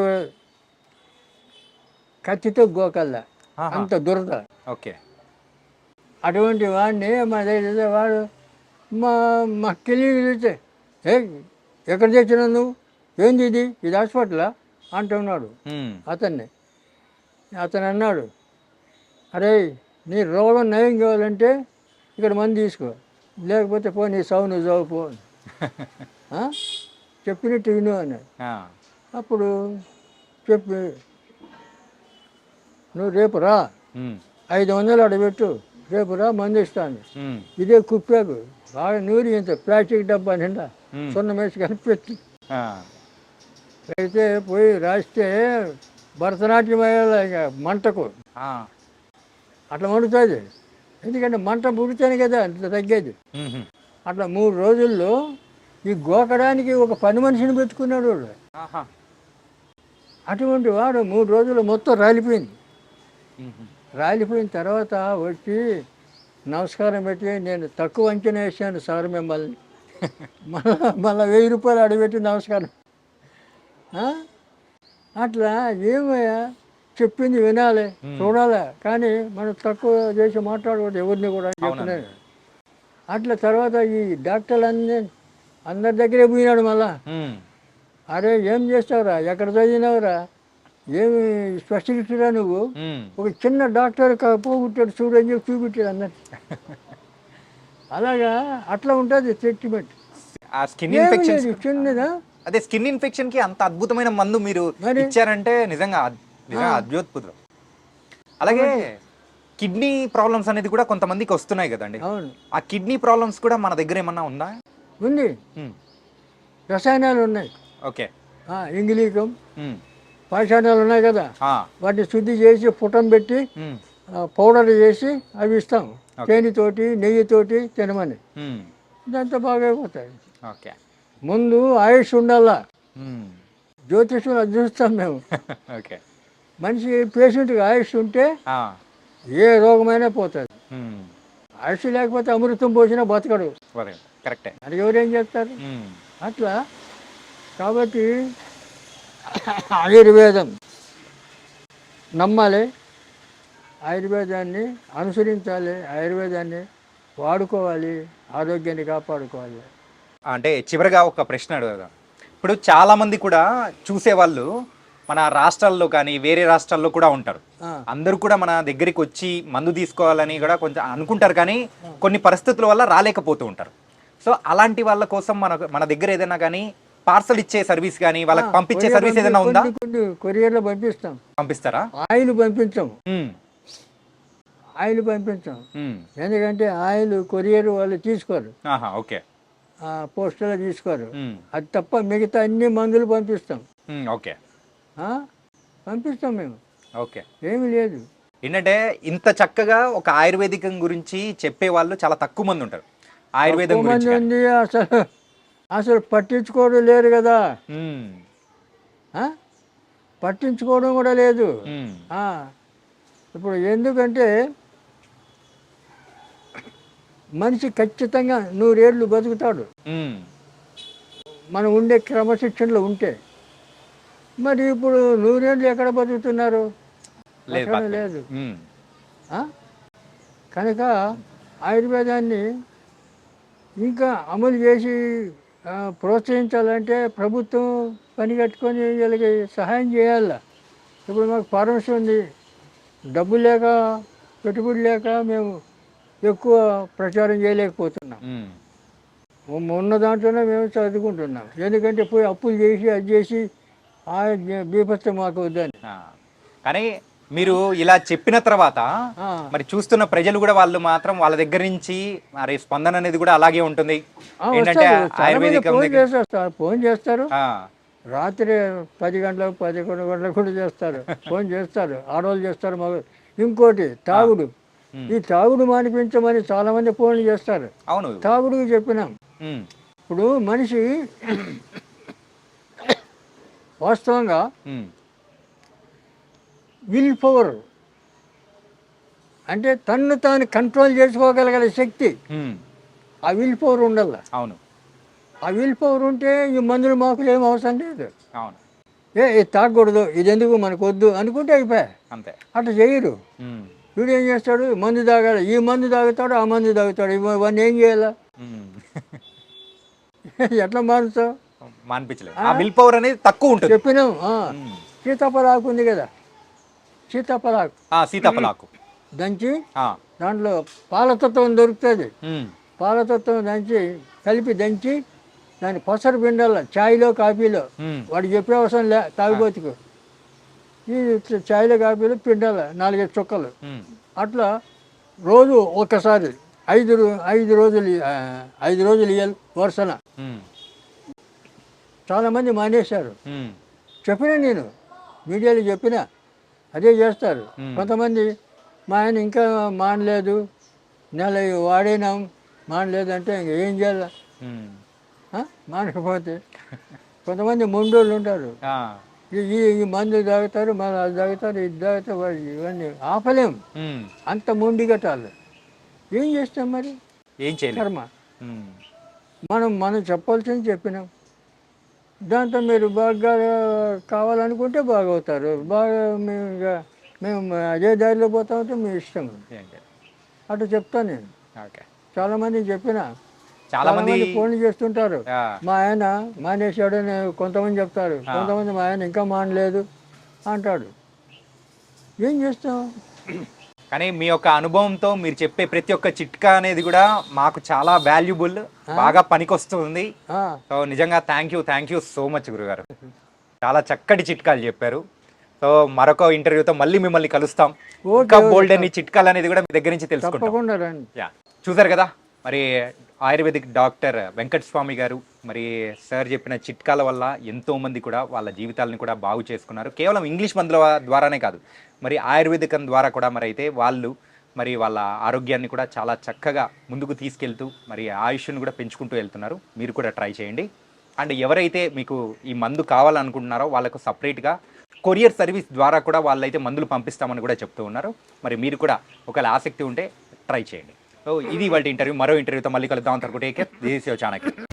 కత్తితో గోకల్లా, ఆహా, అంత దురద. ఓకే. అటువంటి వాడిని మా దగ్గర వాడు మా క్లినిక్ చూస్తే, ఎక్కడ తెచ్చినావు నువ్వు, ఏంది ఇది హాస్పిటలా అంటున్నాడు ఉమ్, అతన్ని. అతను అన్నాడు, అరే నీ రోగం నయం కావాలంటే ఇక్కడ మందు తీసుకో, లేకపోతే పో నీ సావు నువ్వు చావు పో చెప్పినట్టు విను అన్నాడు. ఆ, అప్పుడు చెప్పి, నువ్వు రేపు రా, ఉమ్, 500 అడబెట్టు, రేపు రా మందు ఇస్తాను. ఉమ్, ఇదే కుప్పాకు బాగా నూరి ఇంత ప్లాస్టిక్ డబ్బా నిండా ఉమ్, సున్నం వేసి కనిపెట్టి ఆ, అయితే పోయి రాస్తే భరతనాట్యం అయ్యేలా ఇక మంటకు ఆ, అట్లా మండుతుంది. ఎందుకంటే మంట పుడితేనే కదా అంత తగ్గేది. ఉమ్హు, అట్లా 3 రోజుల్లో ఈ గోకడానికి ఒక పని మనిషిని పెట్టుకున్నాడు వాడు. ఆహా, అటువంటి వాడు 3 రోజులు మొత్తం రాలిపోయింది. ఉమ్హు, రాలిపోయిన తర్వాత వచ్చి నమస్కారం పెట్టి, నేను తక్కువ అంచనా వేసాను సార్ మిమ్మల్ని, మళ్ళీ 1000 రూపాయలు అడిపెట్టి నమస్కారం. అట్లా ఏమయ్యా చెప్పింది వినాలి, చూడాలి, కానీ మనం తక్కువ చేసి మాట్లాడకూడదు ఎవరిని కూడా చెప్తున్నాను. అట్లా తర్వాత ఈ డాక్టర్లు అందరి దగ్గరే పోయినాడు మళ్ళా. ఉమ్, అరే ఏం చేస్తావురా, ఎక్కడ చదివినావురా, ఏమి స్పెషలిస్టురా నువ్వు, ఉమ్, ఒక చిన్న డాక్టర్ పోగొట్టాడు చూడని చెప్పి చూపించాడు అందరు. అలాగా అట్లా ఉంటుంది ట్రీట్మెంట్. ఆ స్కిన్ ఇన్ఫెక్షన్, చిన్నదా. అదే స్కిన్ ఇన్ఫెక్షన్ కి అంత అద్భుతమైన మందు మీరు మరి? ఇచ్చారంటే నిజంగా అద్భుతం. అలాగే కిడ్నీ ప్రాబ్లమ్స్ అనేది కూడా కొంతమందికి వస్తున్నాయి కదండి. అవును, ఆ కిడ్నీ ప్రాబ్లమ్స్ కూడా మన దగ్గర ఏమన్నా ఉందా? ఉంది. ఉమ్, రసాయనాలు ఉన్నాయి, ఓకే. ఇంగిలీకం ఉమ్, పాషాణాలు ఉన్నాయి కదా, ఆ, వాటిని శుద్ధి చేసి పుటం పెట్టి ఉమ్, పౌడర్ చేసి అవి ఇస్తాం, తేనెతోటి నెయ్యితోటి తినమని. ఉమ్, ఇదంతా బాగా అయిపోతాయి. ఓకే. ముందు ఆయుష్ ఉండాలా. ఉమ్, జ్యోతిష్యులు అది చూస్తాం మేము. ఓకే. మనిషి పేషెంట్కి ఆయుష్ ఉంటే ఆ, ఏ రోగమైనా పోతుంది. ఉమ్, ఆయుష్ లేకపోతే అమృతం పోసినా బతకడు. కరెక్టే. అది ఎవరేం చేస్తారు. ఉమ్, అట్లా కాబట్టి ఆయుర్వేదం నమ్మాలి, ఆయుర్వేదాన్ని అనుసరించాలి, ఆయుర్వేదాన్ని వాడుకోవాలి, ఆరోగ్యాన్ని కాపాడుకోవాలి. అంటే చివరిగా ఒక ప్రశ్న అడుగుదాం. ఇప్పుడు చాలా మంది కూడా చూసేవాళ్ళు మన రాష్ట్రాల్లో కానీ వేరే రాష్ట్రాల్లో కూడా ఉంటారు. ఆ, అందరూ కూడా మన దగ్గరికి వచ్చి మందు తీసుకోవాలని కూడా కొంచెం అనుకుంటారు, కానీ కొన్ని పరిస్థితుల వల్ల రాలేకపోతూ ఉంటారు. సో అలాంటి వాళ్ళ కోసం మన దగ్గర ఏదైనా కానీ పార్సల్ ఇచ్చే సర్వీస్ కానీ వాళ్ళకి పంపించే సర్వీస్ ఏదైనా ఉందా? కొరియర్లో పంపిస్తాం. పంపిస్తారా? ఆయిల్ పంపించాం, ఉమ్, ఆయిల్ పంపించాం. ఉమ్, ఎందుకంటే ఆయిల్ కొరియర్ వాళ్ళు తీసుకోరు, ఆహా, ఓకే, పోస్టర్లో తీసుకోరు. ఉమ్, అది తప్ప మిగతా అన్ని మందులు పంపిస్తాం. ఓకే, ఆ, పంపిస్తాం మేము, ఓకే. ఏమీ లేదు. ఏంటంటే ఇంత చక్కగా ఒక ఆయుర్వేదికం గురించి చెప్పే వాళ్ళు చాలా తక్కువ మంది ఉంటారు. ఆయుర్వేదం ఎక్కువ గురించి మంది కానీ. ఉంది, అసలు అసలు పట్టించుకోవడం లేరు కదా. ఉమ్, ఆ? పట్టించుకోవడం కూడా లేదు. ఉమ్, ఆ, ఇప్పుడు ఎందుకంటే మనిషి ఖచ్చితంగా 100 ఏళ్ళు బతుకుతాడు ఉమ్, మనం ఉండే క్రమశిక్షణలో ఉంటే. మరి ఇప్పుడు 100 ఏళ్ళు ఎక్కడ బతుకుతున్నారు? లేదు, ఎక్కడ లేదు. ఉమ్, ఆ? కనుక ఆయుర్వేదాన్ని ఇంకా అమలు చేసి ప్రోత్సహించాలంటే ప్రభుత్వం పని కట్టుకొని వీళ్ళకి సహాయం చేయాల. ఇప్పుడు మాకు ఫార్మసీ ఉంది, డబ్బు లేక పెట్టుబడి లేక మేము ఎక్కువ ప్రచారం చేయలేకపోతున్నాం. ఉన్న దాంట్లోనే మేము చదువుకుంటున్నాం. ఎందుకంటే పోయి అప్పులు చేసి అది చేసి ఆ బీభత్సం మాకు వద్దని. ఆ. కానీ మీరు ఇలా చెప్పిన తర్వాత ఆ, మరి చూస్తున్న ప్రజలు కూడా వాళ్ళు మాత్రం వాళ్ళ దగ్గర నుంచి మరి స్పందన అనేది కూడా అలాగే ఉంటుంది. ఏంటంటే వస్తారు. చాలా మంది ఆయుర్వేదికం ఫోన్ దగ్గర చేస్తారు, ఫోన్ చేస్తారు. ఆ, రాత్రి 10 గంటలకు 11 గంటలకు కూడా చేస్తారు, ఫోన్ చేస్తారు. ఆడవాళ్ళు చేస్తారు, మగ. ఇంకోటి తాగుడు. ఉమ్, ఈ తాగుడు మానిపించమని చాలామంది ఫోన్లు చేస్తారు. అవును, తాగుడుకి చెప్పినాం. ఉమ్, ఇప్పుడు మనిషి వాస్తవంగా ఉమ్, విల్ పవర్ అంటే తన్ను తాను కంట్రోల్ చేసుకోగలిగిన శక్తి, ఉమ్, ఆ విల్ పవర్ ఉండాల. అవును, ఆ విల్ పవర్ ఉంటే ఈ మందులు మాకులు ఏం అవసరం లేదు. అవును, ఇది తాగకూడదు, ఇది ఎందుకు మనకు వద్దు అనుకుంటే అయిపోయా. అంతే. అట్లా చేయరు. ఉమ్, వీడు ఏం చేస్తాడు, మందు తాగాలి, ఈ మందు తాగుతాడు, ఆ మందు తాగుతాడు. ఇవన్నీ ఏం చేయాలా? ఉమ్. ఎట్లా మారుతావు? మానిపించలేదు. ఆ విల్ పవర్ అనేది తక్కువ ఉంటుంది. చెప్పినాం. ఉమ్. సీతాఫలాకు ఉంది కదా, సీతాఫలాకు సీతాఫలాకు దంచి ఆ, దాంట్లో పాలతత్వం దొరుకుతుంది. ఉమ్, పాలతత్వం దంచి కలిపి దంచి దాన్ని పసరు పిండాల, ఛాయ్లో కాఫీలో. ఉమ్, వాడికి చెప్పే అవసరం లే, తాగుబోతుకు. ఈ ఛాయ్లో కాఫీలో పిండాల 4-5 చుక్కలు. ఉమ్, అట్లా రోజు ఒక్కసారి 5 రోజులు 5 రోజులు ఇయ్యాలి వరుసన. ఉమ్, చాలామంది మానేశారు. ఉమ్, చెప్పినా నేను మీడియాలో చెప్పినా అదే చేస్తారు. కొంతమంది మా ఆయన ఇంకా మానలేదు, నెల వాడినాం మానలేదు అంటే ఇంక ఏం చేయాలి? ఉమ్, మానకపోతే కొంతమంది మొండోళ్ళు ఉంటారు. ఆ, ఈ మందు తాగుతారు, మళ్ళీ అది తాగుతారు, ఇది తాగుతారు. వాళ్ళు ఇవన్నీ ఆపలేం, ఉమ్, అంత మొండి కట్టాలి. ఏం చేస్తాం మరి? ఏం చేయలేదు. కర్మ. ఉమ్, మనం చెప్పాల్సింది చెప్పినాం. దాంతో మీరు బాగా కావాలనుకుంటే బాగవుతారు, బాగా మేము అదే దారిలో పోతా ఉంటే మీ ఇష్టం. ఏం చేయలేదు. అట్లా చెప్తాను నేను. ఓకే. చాలామంది చెప్పిన, చాలా మంది ఫోన్లు చేస్తుంటారు. ఆ, మా ఆయన మానేశాడని కొంతమంది చెప్తారు, కొంతమంది మా ఆయన ఇంకా మానలేదు అంటాడు. ఏం చేస్తాం? కానీ మీ యొక్క అనుభవంతో మీరు చెప్పే ప్రతి ఒక్క చిట్కా అనేది కూడా మాకు చాలా వాల్యుబుల్, బాగా పనికొస్తుంది. ఆ, సో నిజంగా థ్యాంక్ యూ సో మచ్ గురుగారు. చాలా చక్కటి చిట్కాలు చెప్పారు. సో మరొక ఇంటర్వ్యూతో మళ్ళీ మిమ్మల్ని కలుస్తాం. ఓకే, ఇంకా బోల్డ్ అని చిట్కాలు అనేది కూడా మీ దగ్గర నుంచి తెలుసుకుంటాం. తప్పకుండా రండి. యా, చూసారు కదా మరి ఆయుర్వేదిక్ డాక్టర్ వెంకట స్వామి గారు మరి సార్ చెప్పిన చిట్కాల వల్ల ఎంతోమంది కూడా వాళ్ళ జీవితాలను కూడా బాగు చేసుకున్నారు. కేవలం ఇంగ్లీష్ మందుల ద్వారానే కాదు, మరి ఆయుర్వేదికం ద్వారా కూడా మరి అయితే వాళ్ళు మరి వాళ్ళ ఆరోగ్యాన్ని కూడా చాలా చక్కగా ముందుకు తీసుకెళ్తూ మరి ఆయుష్ను కూడా పెంచుకుంటూ వెళ్తున్నారు. మీరు కూడా ట్రై చేయండి. అండ్ ఎవరైతే మీకు ఈ మందు కావాలనుకుంటున్నారో వాళ్ళకు సపరేట్గా కొరియర్ సర్వీస్ ద్వారా కూడా వాళ్ళైతే మందులు పంపిస్తామని కూడా చెప్తూ ఉన్నారు. మరి మీరు కూడా ఒకవేళ ఆసక్తి ఉంటే ట్రై చేయండి. సో ఇది వాళ్ళ ఇంటర్వ్యూ. మరో ఇంటర్వ్యూతో మళ్ళీ కలుద్దాం. అంతవరకు take care. This is your Chanakya.